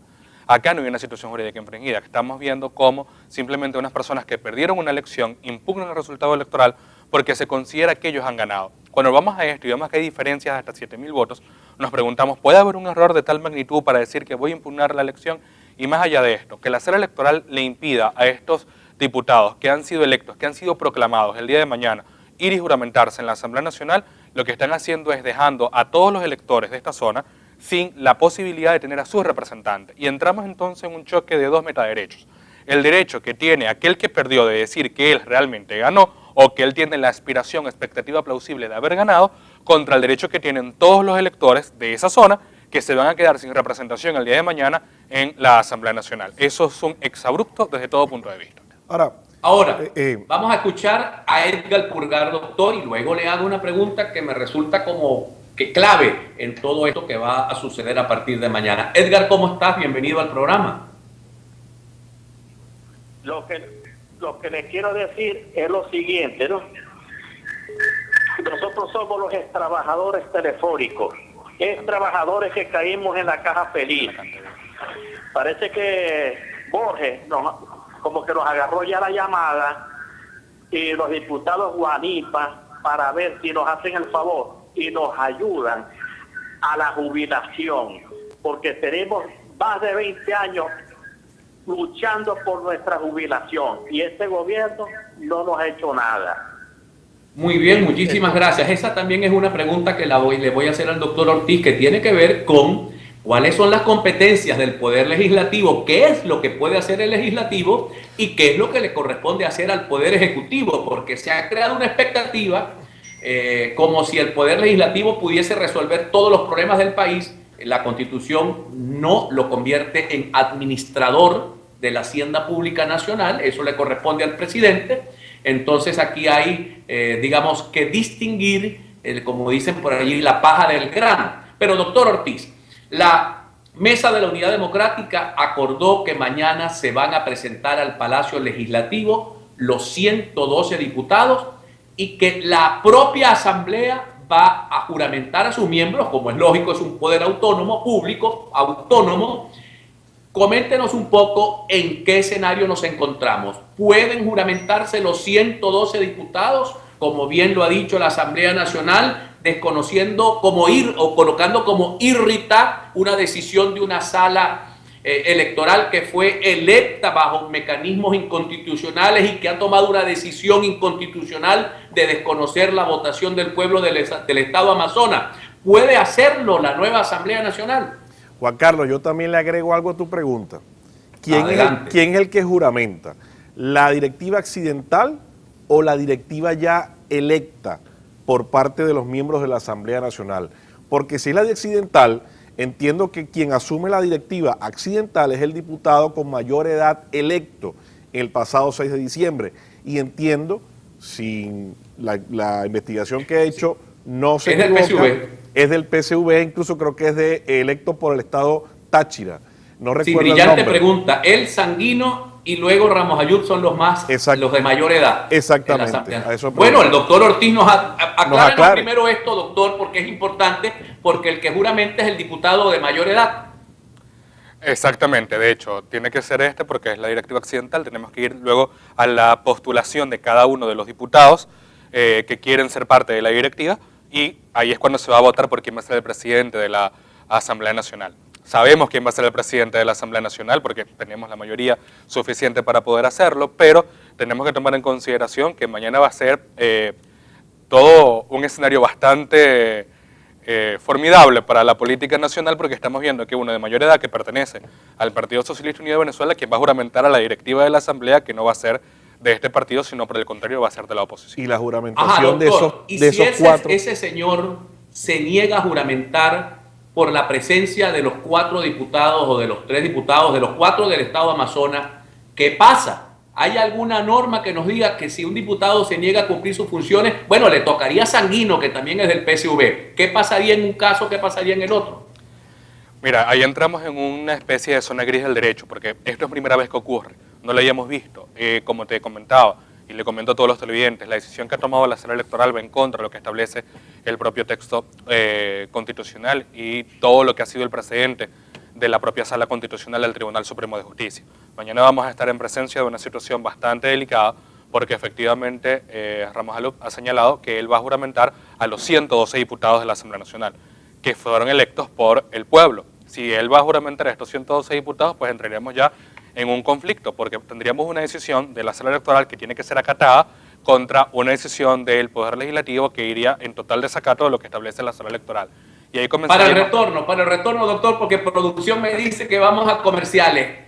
Speaker 9: Acá no hay una situación jurídica infringida. Estamos viendo cómo simplemente unas personas que perdieron una elección impugnan el resultado electoral porque se considera que ellos han ganado. Cuando vamos a esto y vemos que hay diferencias de hasta 7.000 votos, nos preguntamos, ¿puede haber un error de tal magnitud para decir que voy a impugnar la elección? Y más allá de esto, que la sala electoral le impida a estos diputados que han sido electos, que han sido proclamados el día de mañana, ir y juramentarse en la Asamblea Nacional, lo que están haciendo es dejando a todos los electores de esta zona sin la posibilidad de tener a sus representantes. Y entramos entonces en un choque de dos metaderechos. El derecho que tiene aquel que perdió de decir que él realmente ganó, o que él tiene la aspiración, expectativa plausible de haber ganado, contra el derecho que tienen todos los electores de esa zona que se van a quedar sin representación el día de mañana en la Asamblea Nacional. Eso es un exabrupto desde todo punto de vista.
Speaker 2: Ahora, vamos a escuchar a Edgar Purgar, doctor, y luego le hago una pregunta que me resulta como que clave en todo esto que va a suceder a partir de mañana. Edgar, ¿cómo estás? Bienvenido al programa.
Speaker 10: Lo que les quiero decir es lo siguiente, ¿no? Nosotros somos los trabajadores telefónicos, trabajadores que caímos en la caja feliz. Parece que Borges como que nos agarró ya la llamada y los diputados Guanipa para ver si nos hacen el favor y nos ayudan a la jubilación, porque tenemos más de 20 años luchando por nuestra jubilación y este gobierno no nos ha hecho nada.
Speaker 2: Muy bien, muchísimas gracias. Esa también es una pregunta que le voy a hacer al doctor Ortiz, que tiene que ver con cuáles son las competencias del Poder Legislativo, qué es lo que puede hacer el Legislativo y qué es lo que le corresponde hacer al Poder Ejecutivo, porque se ha creado una expectativa como si el Poder Legislativo pudiese resolver todos los problemas del país. La Constitución no lo convierte en administrador de la Hacienda Pública Nacional, eso le corresponde al presidente. Entonces aquí hay, digamos, que distinguir, como dicen por allí, la paja del grano. Pero doctor Ortiz, la Mesa de la Unidad Democrática acordó que mañana se van a presentar al Palacio Legislativo los 112 diputados y que la propia Asamblea va a juramentar a sus miembros, como es lógico, es un poder autónomo, público, autónomo. Coméntenos un poco en qué escenario nos encontramos. ¿Pueden juramentarse los 112 diputados, como bien lo ha dicho la Asamblea Nacional, desconociendo como o colocando como irrita una decisión de una sala electoral que fue electa bajo mecanismos inconstitucionales y que ha tomado una decisión inconstitucional de desconocer la votación del pueblo del Estado Amazonas? ¿Puede hacerlo la nueva Asamblea Nacional?
Speaker 3: Juan Carlos, yo también le agrego algo a tu pregunta. ¿Quién es el que juramenta? ¿La directiva accidental o la directiva ya electa por parte de los miembros de la Asamblea Nacional? Porque si es la de accidental, entiendo que quien asume la directiva accidental es el diputado con mayor edad electo el pasado 6 de diciembre. Y entiendo, sin la investigación que he hecho, no se equivoca,
Speaker 2: es del PSV.
Speaker 3: Es del PSV, incluso creo que es electo por el estado Táchira. No recuerdo
Speaker 2: sí, brillante pregunta. El Sanguino y luego Ramos Ayub son los de mayor edad.
Speaker 3: Exactamente.
Speaker 2: Bueno, el doctor Ortiz nos aclara primero esto, doctor, porque es importante, porque el que juramente es el diputado de mayor edad.
Speaker 9: Exactamente, de hecho, tiene que ser porque es la directiva accidental. Tenemos que ir luego a la postulación de cada uno de los diputados que quieren ser parte de la directiva, y ahí es cuando se va a votar por quién va a ser el presidente de la Asamblea Nacional. Sabemos quién va a ser el presidente de la Asamblea Nacional porque tenemos la mayoría suficiente para poder hacerlo, pero tenemos que tomar en consideración que mañana va a ser todo un escenario bastante formidable para la política nacional, porque estamos viendo que uno de mayor edad que pertenece al Partido Socialista Unido de Venezuela, quien va a juramentar a la directiva de la Asamblea, que no va a ser de este partido, sino por el contrario va a ser de la oposición.
Speaker 3: Y la juramentación de esos
Speaker 2: cuatro. Ese señor se niega a juramentar por la presencia de los 4 diputados o de los 3 diputados, de los 4 del Estado Amazonas, ¿qué pasa? ¿Hay alguna norma que nos diga que si un diputado se niega a cumplir sus funciones, bueno, le tocaría a Sanguino, que también es del PSV? ¿Qué pasaría en un caso, qué pasaría en el otro?
Speaker 9: Mira, ahí entramos en una especie de zona gris del derecho, porque esto es primera vez que ocurre, no lo habíamos visto. Como te comentaba, y le comento a todos los televidentes, la decisión que ha tomado la sala electoral va en contra de lo que establece el propio texto constitucional y todo lo que ha sido el precedente de la propia sala constitucional del Tribunal Supremo de Justicia. Mañana vamos a estar en presencia de una situación bastante delicada, porque efectivamente Ramos Ayub ha señalado que él va a juramentar a los 112 diputados de la Asamblea Nacional, que fueron electos por el pueblo. Si él va a juramentar a estos 112 diputados, pues entraríamos ya en un conflicto, porque tendríamos una decisión de la sala electoral que tiene que ser acatada contra una decisión del Poder Legislativo que iría en total desacato de lo que establece la sala electoral. Y ahí
Speaker 2: para el retorno, doctor, porque producción me dice que vamos a comerciales.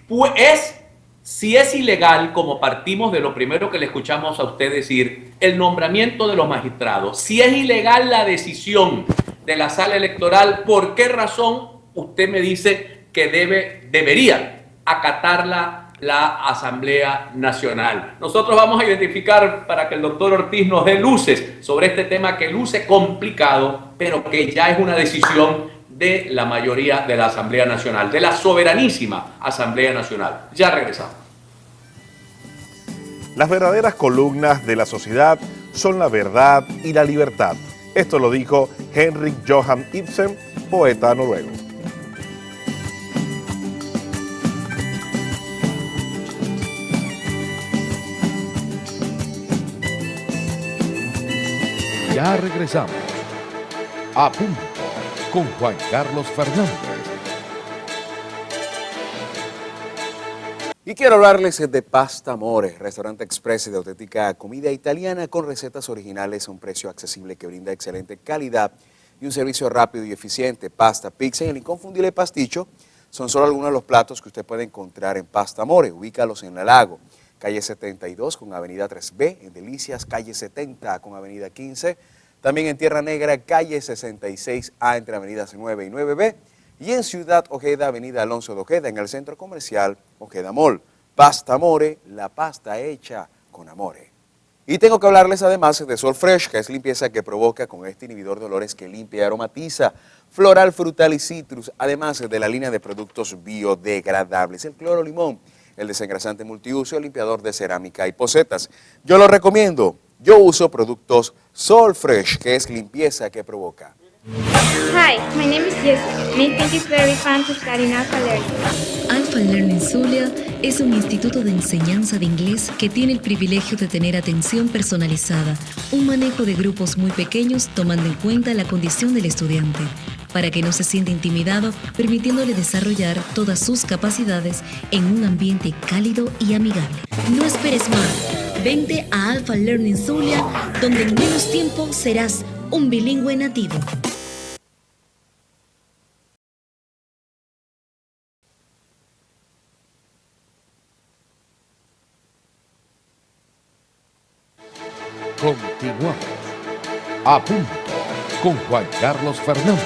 Speaker 2: Pues si es ilegal, como partimos de lo primero que le escuchamos a usted decir, el nombramiento de los magistrados, si es ilegal la decisión de la sala electoral, ¿por qué razón usted me dice que debería acatarla la Asamblea Nacional? Nosotros vamos a identificar para que el doctor Ortiz nos dé luces sobre este tema que luce complicado, pero que ya es una decisión de la mayoría de la Asamblea Nacional, de la soberanísima Asamblea Nacional. Ya regresamos.
Speaker 3: Las verdaderas columnas de la sociedad son la verdad y la libertad. Esto lo dijo Henrik Johan Ibsen, poeta noruego.
Speaker 5: Ya regresamos. A punto con Juan Carlos Fernández.
Speaker 4: Y quiero hablarles de Pasta Amore, restaurante express de auténtica comida italiana con recetas originales a un precio accesible que brinda excelente calidad y un servicio rápido y eficiente. Pasta, pizza y el inconfundible pasticho son solo algunos de los platos que usted puede encontrar en Pasta Amore. Ubícalos en El Lago, calle 72 con avenida 3B, en Delicias, calle 70 con avenida 15, también en Tierra Negra, calle 66A entre avenidas 9 y 9B, y en Ciudad Ojeda, avenida Alonso de Ojeda, en el centro comercial Ojeda Mall. Pasta Amore, la pasta hecha con amore. Y tengo que hablarles además de Sol Fresh, que es limpieza que provoca con este inhibidor de olores que limpia y aromatiza, floral, frutal y citrus, además de la línea de productos biodegradables, el cloro limón, el desengrasante multiuso, el limpiador de cerámica y pocetas. Yo lo recomiendo. Yo uso productos Sol Fresh, que es limpieza que provoca.
Speaker 11: Hi, my name is Jessie. Me think it's very fun to study in Alpha Learning.
Speaker 12: Alpha Learning Zulia es un instituto de enseñanza de inglés que tiene el privilegio de tener atención personalizada, un manejo de grupos muy pequeños tomando en cuenta la condición del estudiante, para que no se sienta intimidado, permitiéndole desarrollar todas sus capacidades en un ambiente cálido y amigable. No esperes más. Vente a Alpha Learning Zulia, donde en menos tiempo serás un bilingüe nativo.
Speaker 5: Continuamos. A punto con Juan Carlos Fernández.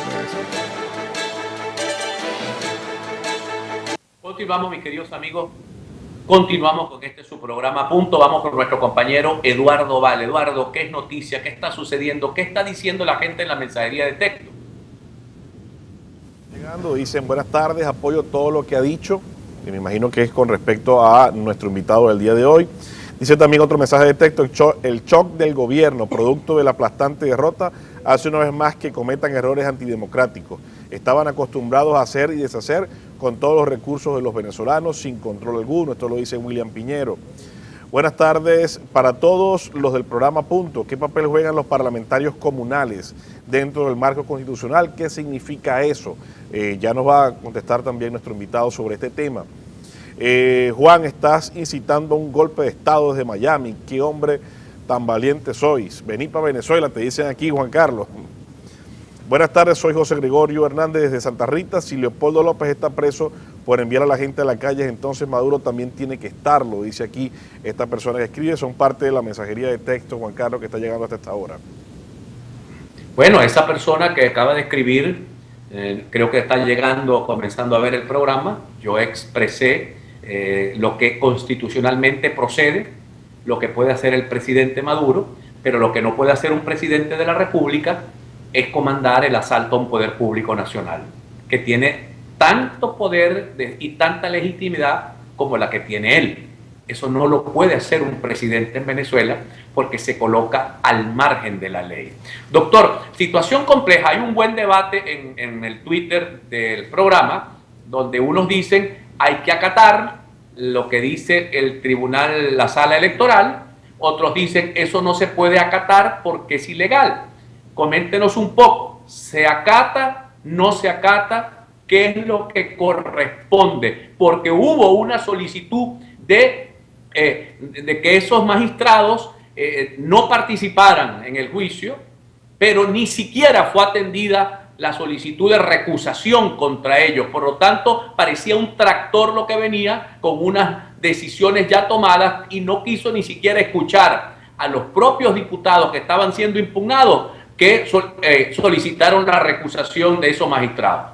Speaker 2: Continuamos, mis queridos amigos. Continuamos con su programa A Punto. Vamos con nuestro compañero Eduardo Val. Eduardo, ¿qué es noticia? ¿Qué está sucediendo? ¿Qué está diciendo la gente en la mensajería de texto?
Speaker 3: Llegando, dicen buenas tardes, apoyo todo lo que ha dicho, y me imagino que es con respecto a nuestro invitado del día de hoy. Dice también otro mensaje de texto, el shock del gobierno, producto de la aplastante derrota, hace una vez más que cometan errores antidemocráticos. Estaban acostumbrados a hacer y deshacer con todos los recursos de los venezolanos sin control alguno. Esto lo dice William Piñero. Buenas tardes para todos los del programa Punto. ¿Qué papel juegan los parlamentarios comunales dentro del marco constitucional? ¿Qué significa eso? Ya nos va a contestar también nuestro invitado sobre este tema. Juan, estás incitando a un golpe de Estado desde Miami. ¿Qué hombre tan valiente sois? Vení para Venezuela, te dicen aquí, Juan Carlos. Buenas tardes, soy José Gregorio Hernández desde Santa Rita. Si Leopoldo López está preso por enviar a la gente a la calle, entonces Maduro también tiene que estarlo, dice aquí esta persona que escribe. Son parte de la mensajería de texto, Juan Carlos, que está llegando hasta esta hora.
Speaker 2: Bueno, esa persona que acaba de escribir, creo que está llegando, comenzando a ver el programa. Yo expresé lo que constitucionalmente procede, lo que puede hacer el presidente Maduro, pero lo que no puede hacer un presidente de la República es comandar el asalto a un poder público nacional, que tiene tanto poder y tanta legitimidad como la que tiene él. Eso no lo puede hacer un presidente en Venezuela porque se coloca al margen de la ley. Doctor, situación compleja. Hay un buen debate en el Twitter del programa donde unos dicen hay que acatar lo que dice el tribunal, la sala electoral. Otros dicen eso no se puede acatar porque es ilegal. Coméntenos un poco, ¿se acata? ¿No se acata? ¿Qué es lo que corresponde? Porque hubo una solicitud de que esos magistrados no participaran en el juicio, pero ni siquiera fue atendida la solicitud de recusación contra ellos. Por lo tanto, parecía un tractor lo que venía con unas decisiones ya tomadas y no quiso ni siquiera escuchar a los propios diputados que estaban siendo impugnados que solicitaron la recusación de esos magistrados.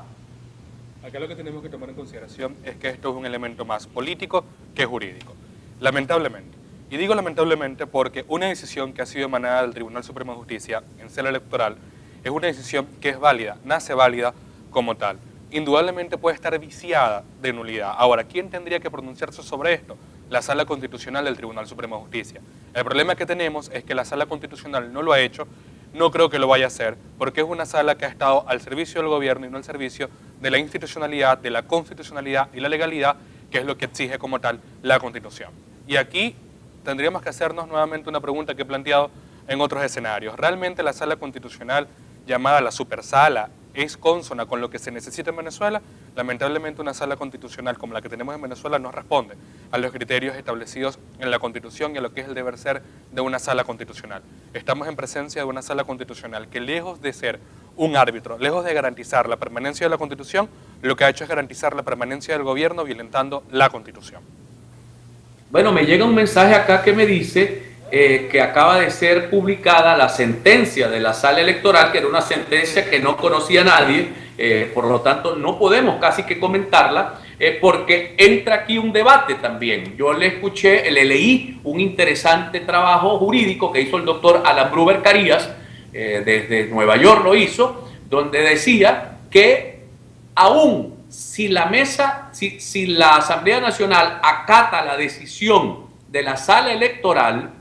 Speaker 9: Acá lo que tenemos que tomar en consideración es que esto es un elemento más político que jurídico. Lamentablemente. Y digo lamentablemente porque una decisión que ha sido emanada del Tribunal Supremo de Justicia en sala electoral es una decisión que es válida, nace válida como tal. Indudablemente puede estar viciada de nulidad. Ahora, ¿quién tendría que pronunciarse sobre esto? La Sala Constitucional del Tribunal Supremo de Justicia. El problema que tenemos es que la Sala Constitucional no lo ha hecho, no creo que lo vaya a hacer, porque es una sala que ha estado al servicio del gobierno y no al servicio de la institucionalidad, de la constitucionalidad y la legalidad, que es lo que exige como tal la Constitución. Y aquí tendríamos que hacernos nuevamente una pregunta que he planteado en otros escenarios. ¿Realmente la sala constitucional, llamada la supersala, es consona con lo que se necesita en Venezuela? Lamentablemente una sala constitucional como la que tenemos en Venezuela no responde a los criterios establecidos en la Constitución y a lo que es el deber ser de una sala constitucional. Estamos en presencia de una sala constitucional que, lejos de ser un árbitro, lejos de garantizar la permanencia de la Constitución, lo que ha hecho es garantizar la permanencia del gobierno violentando la Constitución.
Speaker 2: Bueno, me llega un mensaje acá que me dice que acaba de ser publicada la sentencia de la sala electoral, que era una sentencia que no conocía nadie, por lo tanto no podemos casi que comentarla, porque entra aquí un debate también. Yo le leí un interesante trabajo jurídico que hizo el doctor Alan Bruber Carías, desde Nueva York lo hizo, donde decía que aún si la Asamblea Nacional acata la decisión de la sala electoral,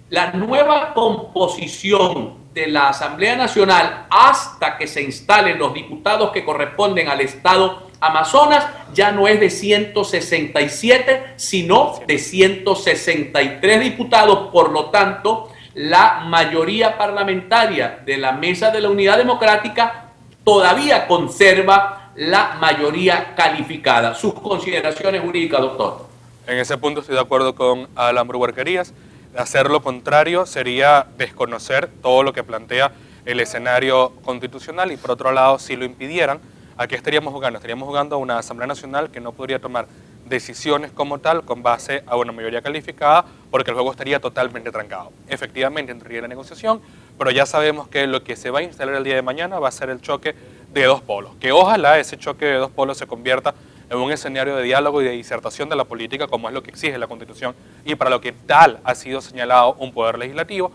Speaker 2: la nueva composición de la Asamblea Nacional hasta que se instalen los diputados que corresponden al estado Amazonas ya no es de 167, sino de 163 diputados. Por lo tanto, la mayoría parlamentaria de la Mesa de la Unidad Democrática todavía conserva la mayoría calificada. Sus consideraciones jurídicas, doctor.
Speaker 9: En ese punto estoy de acuerdo con Alan Bruber Carías. Hacer lo contrario sería desconocer todo lo que plantea el escenario constitucional y, por otro lado, si lo impidieran, ¿a qué estaríamos jugando? Estaríamos jugando a una Asamblea Nacional que no podría tomar decisiones como tal con base a una mayoría calificada, porque el juego estaría totalmente trancado. Efectivamente entraría la negociación, pero ya sabemos que lo que se va a instalar el día de mañana va a ser el choque de dos polos, que ojalá ese choque de dos polos se convierta en un escenario de diálogo y de disertación de la política, como es lo que exige la Constitución, y para lo que tal ha sido señalado un poder legislativo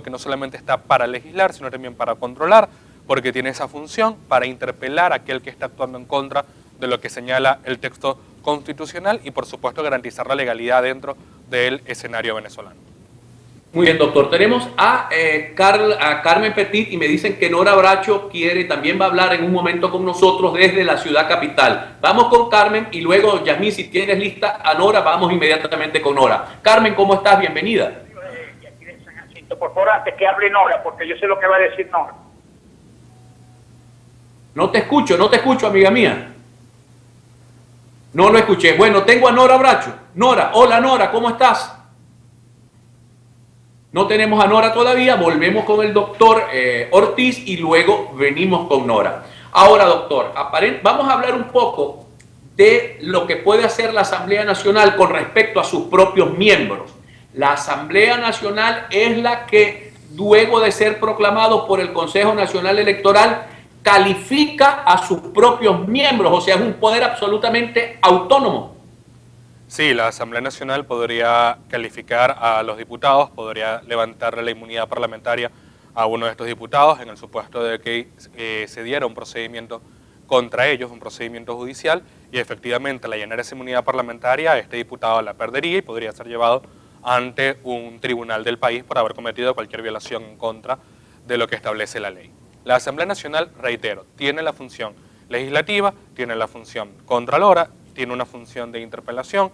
Speaker 9: que no solamente está para legislar, sino también para controlar, porque tiene esa función para interpelar a aquel que está actuando en contra de lo que señala el texto constitucional y, por supuesto, garantizar la legalidad dentro del escenario venezolano.
Speaker 2: Muy bien, doctor. Tenemos a Carmen Petit y me dicen que Nora Bracho también va a hablar en un momento con nosotros desde la ciudad capital. Vamos con Carmen y luego, Yasmín, si tienes lista a Nora, vamos inmediatamente con Nora. Carmen, ¿cómo estás? Bienvenida.
Speaker 10: Por favor, antes que hable Nora, porque yo sé lo que va a decir Nora.
Speaker 2: No te escucho, amiga mía. No lo escuché. Bueno, tengo a Nora Bracho. Nora, hola Nora, ¿cómo estás? No tenemos a Nora todavía, volvemos con el doctor Ortiz y luego venimos con Nora. Ahora, doctor, vamos a hablar un poco de lo que puede hacer la Asamblea Nacional con respecto a sus propios miembros. La Asamblea Nacional es la que, luego de ser proclamado por el Consejo Nacional Electoral, califica a sus propios miembros, o sea, es un poder absolutamente autónomo.
Speaker 9: Sí, la Asamblea Nacional podría calificar a los diputados, podría levantarle la inmunidad parlamentaria a uno de estos diputados en el supuesto de que se diera un procedimiento contra ellos, un procedimiento judicial, y efectivamente al llenar esa inmunidad parlamentaria, este diputado la perdería y podría ser llevado ante un tribunal del país por haber cometido cualquier violación en contra de lo que establece la ley. La Asamblea Nacional, reitero, tiene la función legislativa, tiene la función contralora, tiene una función de interpelación,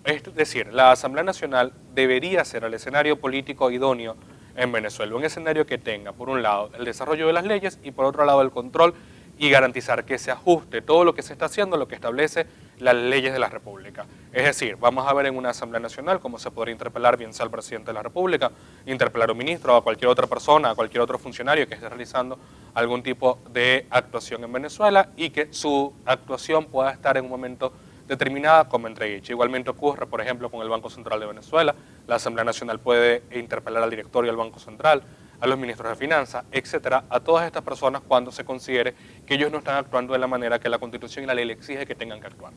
Speaker 9: es decir, la Asamblea Nacional debería ser el escenario político idóneo en Venezuela, un escenario que tenga, por un lado, el desarrollo de las leyes y por otro lado, el control y garantizar que se ajuste todo lo que se está haciendo a lo que establece las leyes de la República. Es decir, vamos a ver en una Asamblea Nacional cómo se podría interpelar, bien sea al presidente de la República, interpelar a un ministro, a cualquier otra persona, a cualquier otro funcionario que esté realizando algún tipo de actuación en Venezuela y que su actuación pueda estar en un momento determinada como entredicha. Igualmente ocurre, por ejemplo, con el Banco Central de Venezuela. La Asamblea Nacional puede interpelar al directorio del Banco Central, a los ministros de Finanzas, etcétera, a todas estas personas cuando se considere que ellos no están actuando de la manera que la Constitución y la ley le exige que tengan que actuar.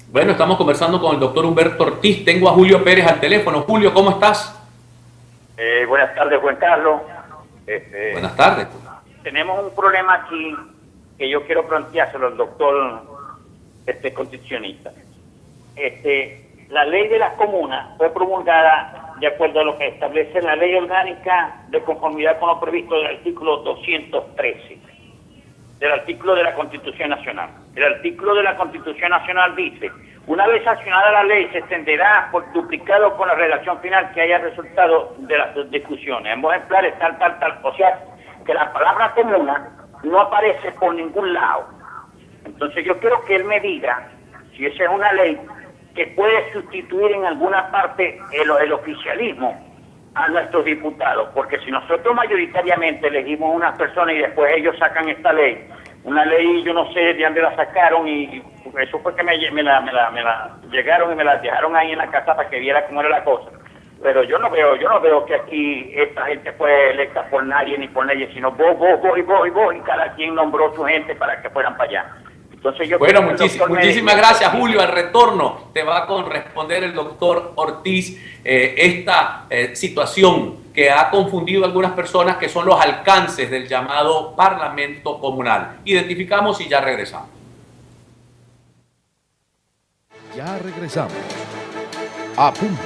Speaker 2: Bueno, estamos conversando con el doctor Humberto Ortiz. Tengo a Julio Pérez al teléfono. Julio, ¿cómo estás?
Speaker 10: Buenas tardes, Juan Carlos.
Speaker 2: Buenas tardes.
Speaker 10: Tenemos un problema aquí que yo quiero planteárselo al doctor constitucionista. La ley de las comunas fue promulgada de acuerdo a lo que establece la ley orgánica de conformidad con lo previsto del artículo 213 del artículo de la Constitución Nacional. El artículo de la Constitución Nacional dice:
Speaker 13: Una vez sancionada la ley, se extenderá por duplicado con la redacción final que haya resultado de las discusiones. En ejemplares, tal. O sea, que la palabra comuna no aparece por ningún lado. Entonces yo quiero que él me diga si esa es una ley que puede sustituir en alguna parte el oficialismo a nuestros diputados, porque si nosotros mayoritariamente elegimos unas personas y después ellos sacan esta ley, una ley yo no sé de dónde la sacaron y eso fue que me la llegaron y me la dejaron ahí en la casa para que viera cómo era la cosa, pero yo no veo que aquí esta gente fue electa por nadie ni por leyes, sino vos y cada quien nombró su gente para que fueran para allá. Entonces yo
Speaker 2: bueno, muchísimas gracias, Julio. Al retorno te va a corresponder el doctor Ortiz esta situación que ha confundido a algunas personas, que son los alcances del llamado Parlamento Comunal. Identificamos y ya regresamos.
Speaker 5: Ya regresamos. A punto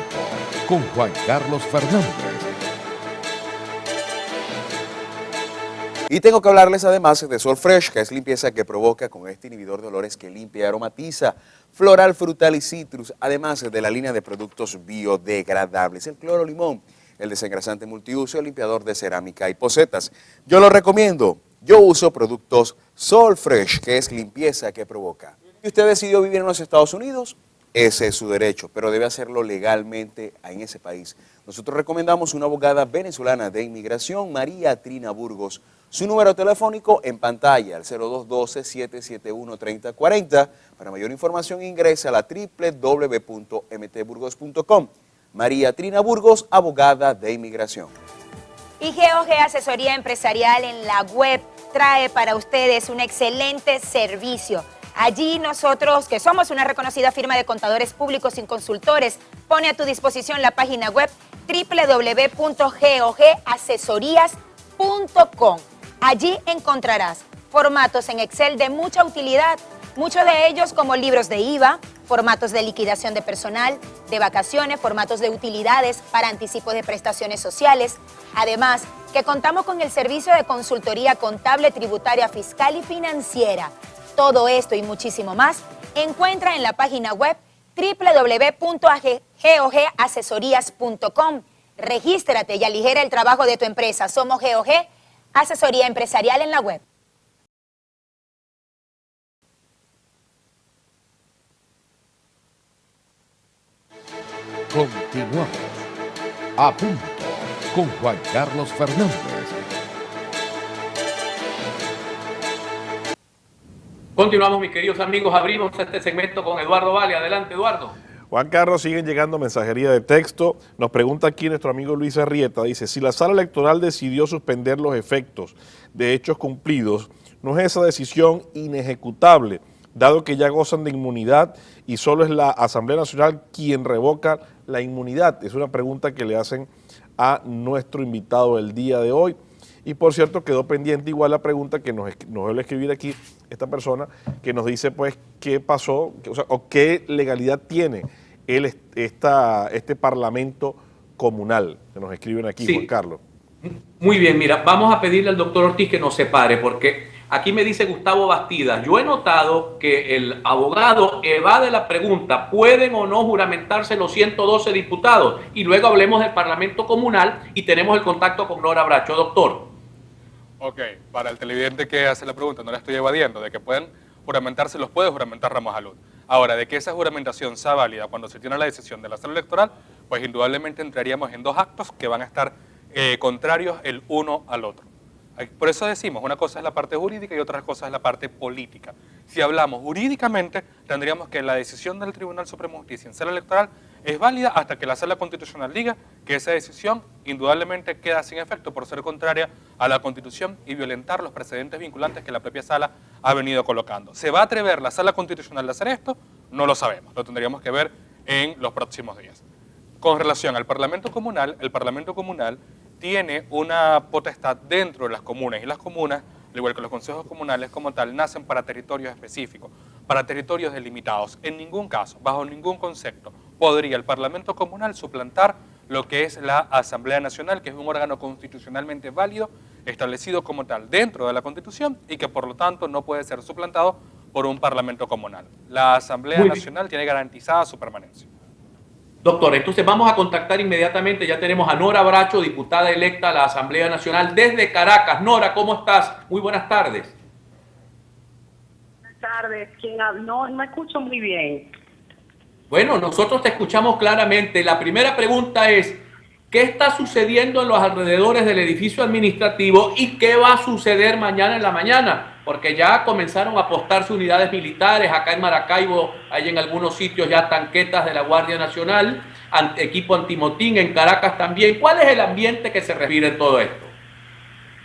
Speaker 5: con Juan Carlos Fernández.
Speaker 4: Y tengo que hablarles además de Sol Fresh, que es limpieza que provoca con este inhibidor de olores que limpia y aromatiza, floral, frutal y citrus, además de la línea de productos biodegradables, el cloro limón, el desengrasante multiuso, el limpiador de cerámica y pocetas. Yo lo recomiendo. Yo uso productos Sol Fresh, que es limpieza que provoca. Si usted decidió vivir en los Estados Unidos, ese es su derecho, pero debe hacerlo legalmente en ese país. Nosotros recomendamos una abogada venezolana de inmigración, María Trina Burgos. Su número telefónico en pantalla, al 0212-771-3040. Para mayor información ingrese a la www.mtburgos.com. María Trina Burgos, abogada de inmigración.
Speaker 6: Y GOG Asesoría Empresarial en la web trae para ustedes un excelente servicio. Allí nosotros, que somos una reconocida firma de contadores públicos y consultores, pone a tu disposición la página web www.gogasesorías.com. Allí encontrarás formatos en Excel de mucha utilidad, muchos de ellos como libros de IVA, formatos de liquidación de personal, de vacaciones, formatos de utilidades para anticipo de prestaciones sociales. Además, que contamos con el servicio de consultoría contable, tributaria, fiscal y financiera. Todo esto y muchísimo más encuentra en la página web www.gogasesorías.com. Regístrate y aligera el trabajo de tu empresa. Somos GOG Asesoría Empresarial en la web.
Speaker 5: Continuamos. A punto con Juan Carlos Fernández.
Speaker 2: Continuamos, mis queridos amigos. Abrimos este segmento con Eduardo Vale. Adelante, Eduardo.
Speaker 3: Juan Carlos, siguen llegando mensajería de texto. Nos pregunta aquí nuestro amigo Luis Arrieta, dice, si la sala electoral decidió suspender los efectos de hechos cumplidos, ¿no es esa decisión inejecutable, dado que ya gozan de inmunidad y solo es la Asamblea Nacional quien revoca la inmunidad? Es una pregunta que le hacen a nuestro invitado del día de hoy. Y por cierto, quedó pendiente igual la pregunta que nos vuelve a escribir aquí esta persona, que nos dice pues qué pasó, o qué legalidad tiene este Parlamento Comunal, que nos escriben aquí, sí. Juan Carlos.
Speaker 2: Muy bien, mira, vamos a pedirle al doctor Ortiz que nos separe, porque aquí me dice Gustavo Bastidas, yo he notado que el abogado evade la pregunta, ¿pueden o no juramentarse los 112 diputados? Y luego hablemos del Parlamento Comunal y tenemos el contacto con Nora Bracho. Doctor.
Speaker 9: Ok, para el televidente que hace la pregunta, no la estoy evadiendo, de que pueden juramentarse, los puede juramentar Ramos Alud. Ahora, de que esa juramentación sea válida cuando se tiene la decisión de la sala electoral, pues indudablemente entraríamos en dos actos que van a estar contrarios el uno al otro. Por eso decimos, una cosa es la parte jurídica y otra cosa es la parte política. Si hablamos jurídicamente, tendríamos que la decisión del Tribunal Supremo de Justicia en sala electoral es válida hasta que la Sala Constitucional diga que esa decisión indudablemente queda sin efecto por ser contraria a la Constitución y violentar los precedentes vinculantes que la propia Sala ha venido colocando. ¿Se va a atrever la Sala Constitucional a hacer esto? No lo sabemos, lo tendríamos que ver en los próximos días. Con relación al Parlamento Comunal, el Parlamento Comunal tiene una potestad dentro de las comunas y las comunas, al igual que los consejos comunales como tal, nacen para territorios específicos, para territorios delimitados. En ningún caso, bajo ningún concepto, podría el Parlamento Comunal suplantar lo que es la Asamblea Nacional, que es un órgano constitucionalmente válido, establecido como tal dentro de la Constitución y que por lo tanto no puede ser suplantado por un parlamento comunal. La Asamblea Nacional tiene garantizada su permanencia.
Speaker 2: Doctor, entonces vamos a contactar inmediatamente, ya tenemos a Nora Bracho, diputada electa a la Asamblea Nacional desde Caracas. Nora, ¿cómo estás? Muy buenas tardes.
Speaker 14: Buenas tardes, ¿quién habla? No escucho muy bien.
Speaker 2: Bueno, nosotros te escuchamos claramente. La primera pregunta es, ¿qué está sucediendo en los alrededores del edificio administrativo y qué va a suceder mañana en la mañana? Porque ya comenzaron a apostarse unidades militares, acá en Maracaibo hay en algunos sitios ya tanquetas de la Guardia Nacional, equipo antimotín, en Caracas también. ¿Cuál es el ambiente que se respira en todo esto?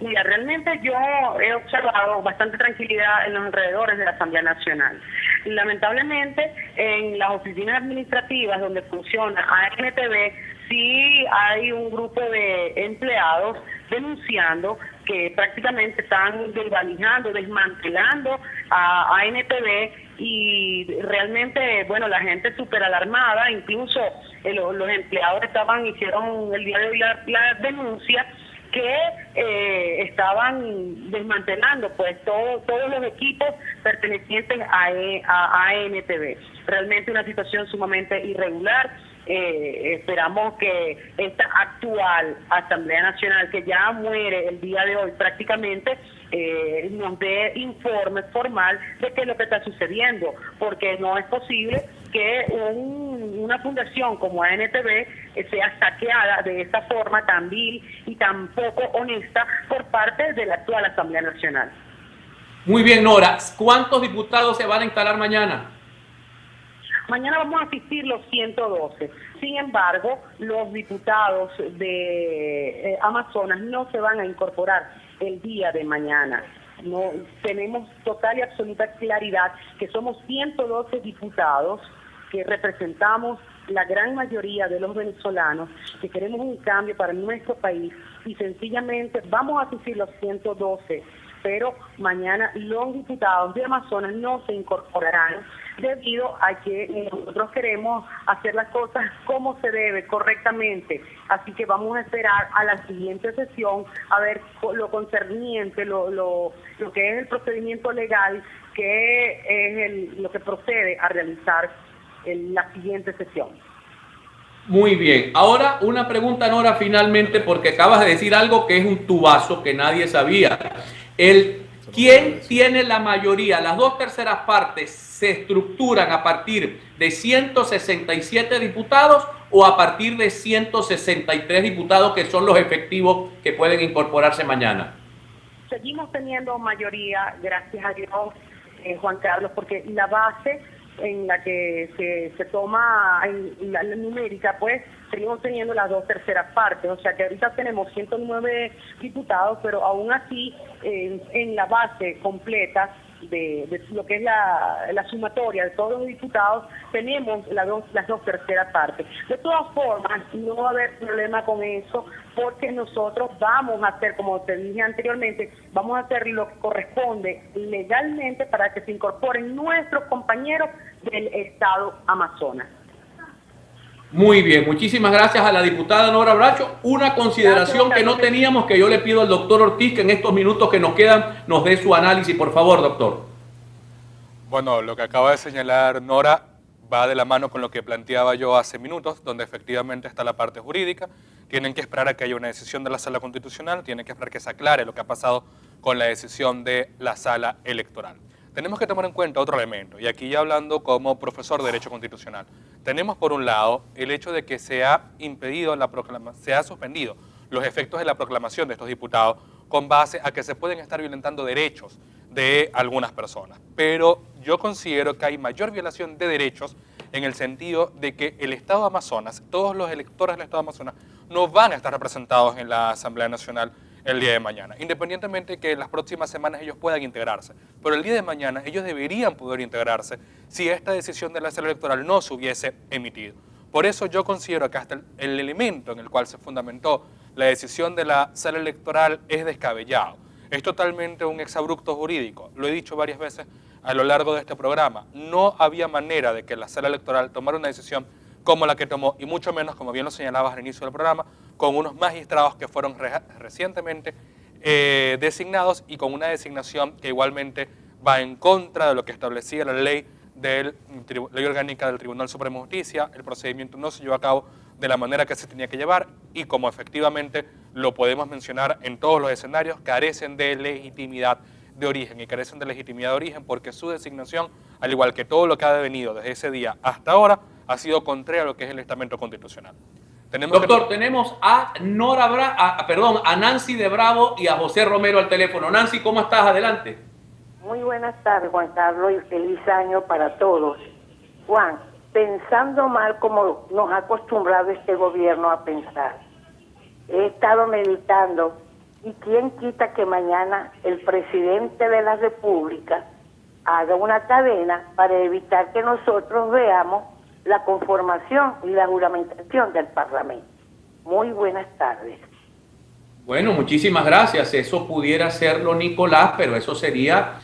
Speaker 14: Mira, realmente yo he observado bastante tranquilidad en los alrededores de la Asamblea Nacional. Lamentablemente, en las oficinas administrativas donde funciona ANTV, sí hay un grupo de empleados denunciando que prácticamente están desvalijando, desmantelando a ANTV y realmente, bueno, la gente súper alarmada, incluso los empleados hicieron el día de hoy la denuncia que estaban desmantelando pues todos los equipos pertenecientes a ANTV. Realmente una situación sumamente irregular. Esperamos que esta actual Asamblea Nacional, que ya muere el día de hoy prácticamente, nos dé informe formal de qué es lo que está sucediendo, porque no es posible que una fundación como ANTV sea saqueada de esta forma tan vil y tan poco honesta por parte de la actual Asamblea Nacional.
Speaker 2: Muy bien, Nora. ¿Cuántos diputados se van a instalar mañana?
Speaker 14: Mañana vamos a asistir los 112. Sin embargo, los diputados de Amazonas no se van a incorporar el día de mañana. No tenemos total y absoluta claridad que somos 112 diputados que representamos la gran mayoría de los venezolanos, que queremos un cambio para nuestro país y sencillamente vamos a asistir los 112, pero mañana los diputados de Amazonas no se incorporarán debido a que nosotros queremos hacer las cosas como se debe, correctamente. Así que vamos a esperar a la siguiente sesión a ver lo concerniente, lo que es el procedimiento legal, que es lo que procede a realizar en la siguiente sesión.
Speaker 2: Muy bien. Ahora una pregunta, Nora, finalmente, porque acabas de decir algo que es un tubazo que nadie sabía. ¿Quién tiene la mayoría? Las 2/3 partes se estructuran a partir de 167 diputados o a partir de 163 diputados que son los efectivos que pueden incorporarse mañana.
Speaker 14: Seguimos teniendo mayoría, gracias a Dios, Juan Carlos, porque la base en la que se toma en la numérica, pues seguimos teniendo las 2/3 partes, o sea que ahorita tenemos 109 diputados, pero aún así en la base completa de lo que es la sumatoria de todos los diputados, tenemos las 2/3 partes. De todas formas, no va a haber problema con eso, porque nosotros vamos a hacer, como te dije anteriormente, vamos a hacer lo que corresponde legalmente para que se incorporen nuestros compañeros del Estado Amazonas.
Speaker 2: Muy bien, muchísimas gracias a la diputada Nora Bracho. Una consideración que no teníamos, que yo le pido al doctor Ortiz que en estos minutos que nos quedan nos dé su análisis, por favor, doctor.
Speaker 9: Bueno, lo que acaba de señalar Nora va de la mano con lo que planteaba yo hace minutos, donde efectivamente está la parte jurídica. Tienen que esperar a que haya una decisión de la Sala Constitucional, tienen que esperar que se aclare lo que ha pasado con la decisión de la Sala Electoral. Tenemos que tomar en cuenta otro elemento, y aquí ya hablando como profesor de Derecho Constitucional. Tenemos por un lado el hecho de que se ha impedido se ha suspendido los efectos de la proclamación de estos diputados con base a que se pueden estar violentando derechos de algunas personas. Pero yo considero que hay mayor violación de derechos en el sentido de que el Estado de Amazonas, todos los electores del Estado de Amazonas, no van a estar representados en la Asamblea Nacional el día de mañana, independientemente que en las próximas semanas ellos puedan integrarse. Pero el día de mañana ellos deberían poder integrarse si esta decisión de la Sala Electoral no se hubiese emitido. Por eso yo considero que hasta el elemento en el cual se fundamentó la decisión de la Sala Electoral es descabellado. Es totalmente un exabrupto jurídico. Lo he dicho varias veces a lo largo de este programa. No había manera de que la Sala Electoral tomara una decisión como la que tomó, y mucho menos, como bien lo señalabas al inicio del programa, con unos magistrados que fueron recientemente designados y con una designación que igualmente va en contra de lo que establecía la ley orgánica del Tribunal Supremo de Justicia. El procedimiento no se llevó a cabo de la manera que se tenía que llevar y, como efectivamente lo podemos mencionar en todos los escenarios, carecen de legitimidad de origen, y carecen de legitimidad de origen porque su designación, al igual que todo lo que ha devenido desde ese día hasta ahora, ha sido contrario a lo que es el estamento constitucional.
Speaker 2: Doctor, tenemos a a Nancy de Bravo y a José Romero al teléfono. Nancy, ¿cómo estás? Adelante.
Speaker 15: Muy buenas tardes, Juan Carlos, y feliz año para todos. Juan, pensando mal como nos ha acostumbrado este gobierno a pensar, he estado meditando, y quién quita que mañana el presidente de la República haga una cadena para evitar que nosotros veamos la conformación y la juramentación del Parlamento. Muy buenas tardes.
Speaker 2: Bueno, muchísimas gracias. Eso pudiera serlo Nicolás, pero eso sería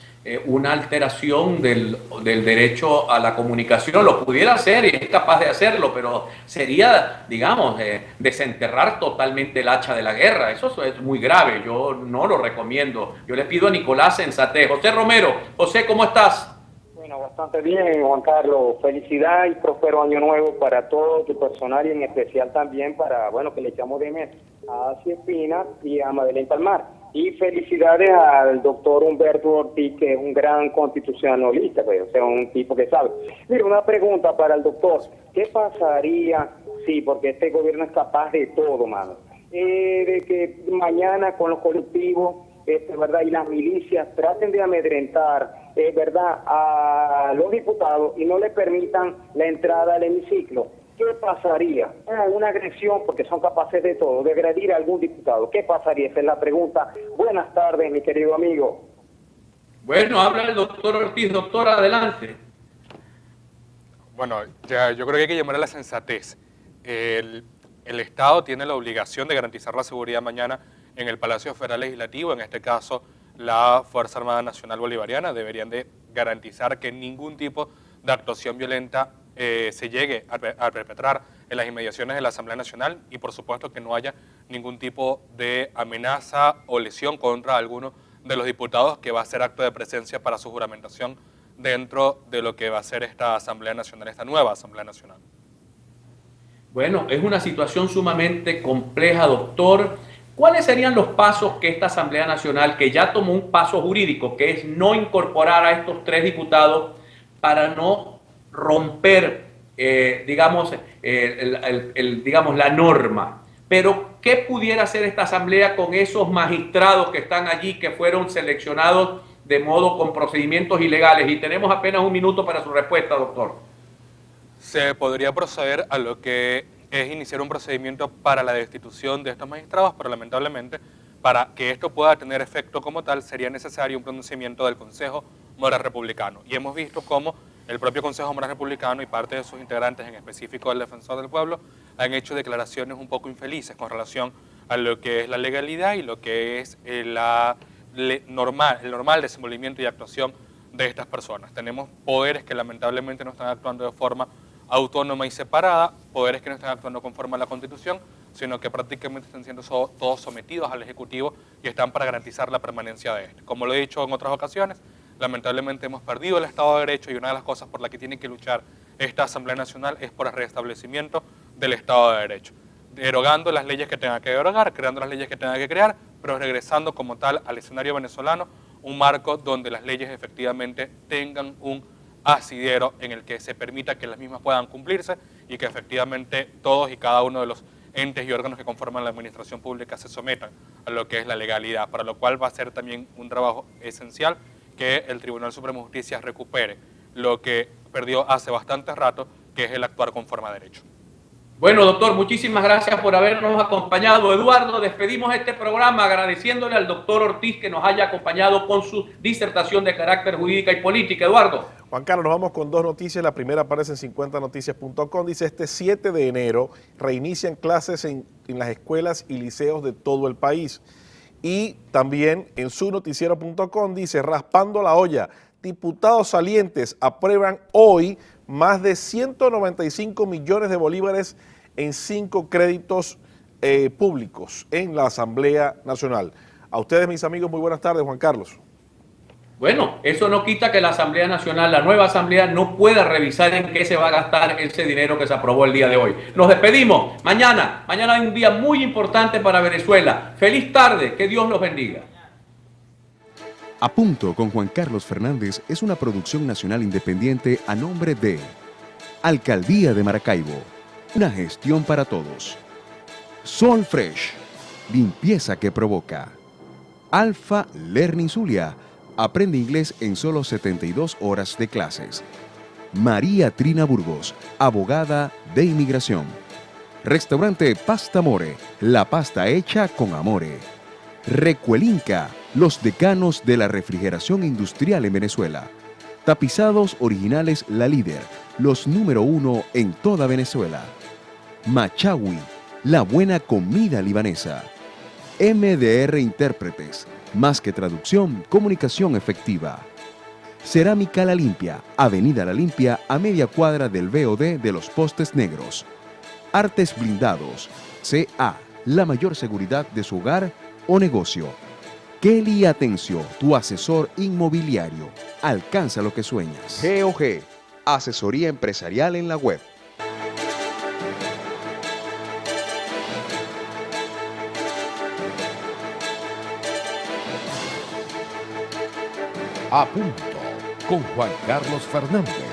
Speaker 2: una alteración del derecho a la comunicación. Lo pudiera hacer y es capaz de hacerlo, pero sería, digamos, desenterrar totalmente el hacha de la guerra. Eso es muy grave, yo no lo recomiendo. Yo le pido a Nicolás sensatez. José Romero, José, ¿cómo estás?
Speaker 16: Bueno, bastante bien, Juan Carlos. Felicidad y próspero año nuevo para todo tu personal y en especial también para, bueno, que le echamos de mes a Asia Espina y a Madeleine Palmar. Y felicidades al doctor Humberto Ortiz, que es un gran constitucionalista, pues, o sea, un tipo que sabe. Mira, una pregunta para el doctor. ¿Qué pasaría si, porque este gobierno es capaz de todo, mano, de que mañana con los colectivos, ¿verdad?, y las milicias traten de amedrentar, ¿verdad?, a los diputados y no le permitan la entrada al hemiciclo? ¿Qué pasaría? Una agresión, porque son capaces de todo, de agredir a algún diputado. ¿Qué pasaría? Esa es la pregunta. Buenas tardes, mi querido amigo.
Speaker 2: Bueno, habla el doctor Ortiz. Doctor, adelante.
Speaker 9: Bueno, ya, yo creo que hay que llamar a la sensatez. El Estado tiene la obligación de garantizar la seguridad mañana en el Palacio Federal Legislativo. En este caso, la Fuerza Armada Nacional Bolivariana deberían de garantizar que ningún tipo de actuación violenta se llegue a perpetrar en las inmediaciones de la Asamblea Nacional, y por supuesto que no haya ningún tipo de amenaza o lesión contra alguno de los diputados que va a hacer acto de presencia para su juramentación dentro de lo que va a ser esta Asamblea Nacional, esta nueva Asamblea Nacional.
Speaker 2: Bueno, es una situación sumamente compleja, doctor. ¿Cuáles serían los pasos que esta Asamblea Nacional, que ya tomó un paso jurídico, que es no incorporar a estos 3 diputados para no romper, digamos, la norma? Pero, ¿qué pudiera hacer esta Asamblea con esos magistrados que están allí, que fueron seleccionados de modo con procedimientos ilegales? Y tenemos apenas un minuto para su respuesta, doctor.
Speaker 9: Se podría proceder a lo que es iniciar un procedimiento para la destitución de estos magistrados, pero lamentablemente, para que esto pueda tener efecto como tal, sería necesario un pronunciamiento del Consejo Moral Republicano. Y hemos visto cómo el propio Consejo Moral Republicano y parte de sus integrantes, en específico el Defensor del Pueblo, han hecho declaraciones un poco infelices con relación a lo que es la legalidad y lo que es el normal desenvolvimiento y actuación de estas personas. Tenemos poderes que lamentablemente no están actuando de forma autónoma y separada, poderes que no están actuando conforme a la Constitución, sino que prácticamente están siendo todos sometidos al Ejecutivo y están para garantizar la permanencia de este. Como lo he dicho en otras ocasiones, lamentablemente hemos perdido el Estado de Derecho, y una de las cosas por las que tiene que luchar esta Asamblea Nacional es por el restablecimiento del Estado de Derecho, derogando las leyes que tenga que derogar, creando las leyes que tenga que crear, pero regresando como tal al escenario venezolano, un marco donde las leyes efectivamente tengan un asidero en el que se permita que las mismas puedan cumplirse y que efectivamente todos y cada uno de los entes y órganos que conforman la administración pública se sometan a lo que es la legalidad, para lo cual va a ser también un trabajo esencial que el Tribunal Supremo de Justicia recupere lo que perdió hace bastante rato, que es el actuar conforme a derecho.
Speaker 2: Bueno, doctor, muchísimas gracias por habernos acompañado. Eduardo, despedimos este programa agradeciéndole al doctor Ortiz que nos haya acompañado con su disertación de carácter jurídica y política. Eduardo.
Speaker 3: Juan Carlos, nos vamos con 2 noticias. La primera aparece en 50noticias.com. Dice, este 7 de enero reinician clases en las escuelas y liceos de todo el país. Y también en sunoticiero.com dice, raspando la olla, diputados salientes aprueban hoy más de 195 millones de bolívares en 5 créditos públicos en la Asamblea Nacional. A ustedes, mis amigos, muy buenas tardes. Juan Carlos.
Speaker 2: Bueno, eso no quita que la Asamblea Nacional, la nueva Asamblea, no pueda revisar en qué se va a gastar ese dinero que se aprobó el día de hoy. Nos despedimos. Mañana hay un día muy importante para Venezuela. Feliz tarde, que Dios los bendiga.
Speaker 1: A Punto con Juan Carlos Fernández es una producción nacional independiente a nombre de Alcaldía de Maracaibo, una gestión para todos. Sol Fresh, limpieza que provoca. Alfa Learning Zulia, aprende inglés en solo 72 horas de clases. María Trina Burgos, abogada de inmigración. Restaurante Pasta More, la pasta hecha con amore. Recuelinca, los decanos de la refrigeración industrial en Venezuela. Tapizados originales La Líder, los número 1 en toda Venezuela. Machawi, la buena comida libanesa. MDR Intérpretes, más que traducción, comunicación efectiva. Cerámica La Limpia, Avenida La Limpia, a media cuadra del BOD de los Postes Negros. Artes Blindados, CA, la mayor seguridad de su hogar o negocio. Kelly Atencio, tu asesor inmobiliario. Alcanza lo que sueñas. GOG, asesoría empresarial en la web.
Speaker 5: A Punto con Juan Carlos Fernández.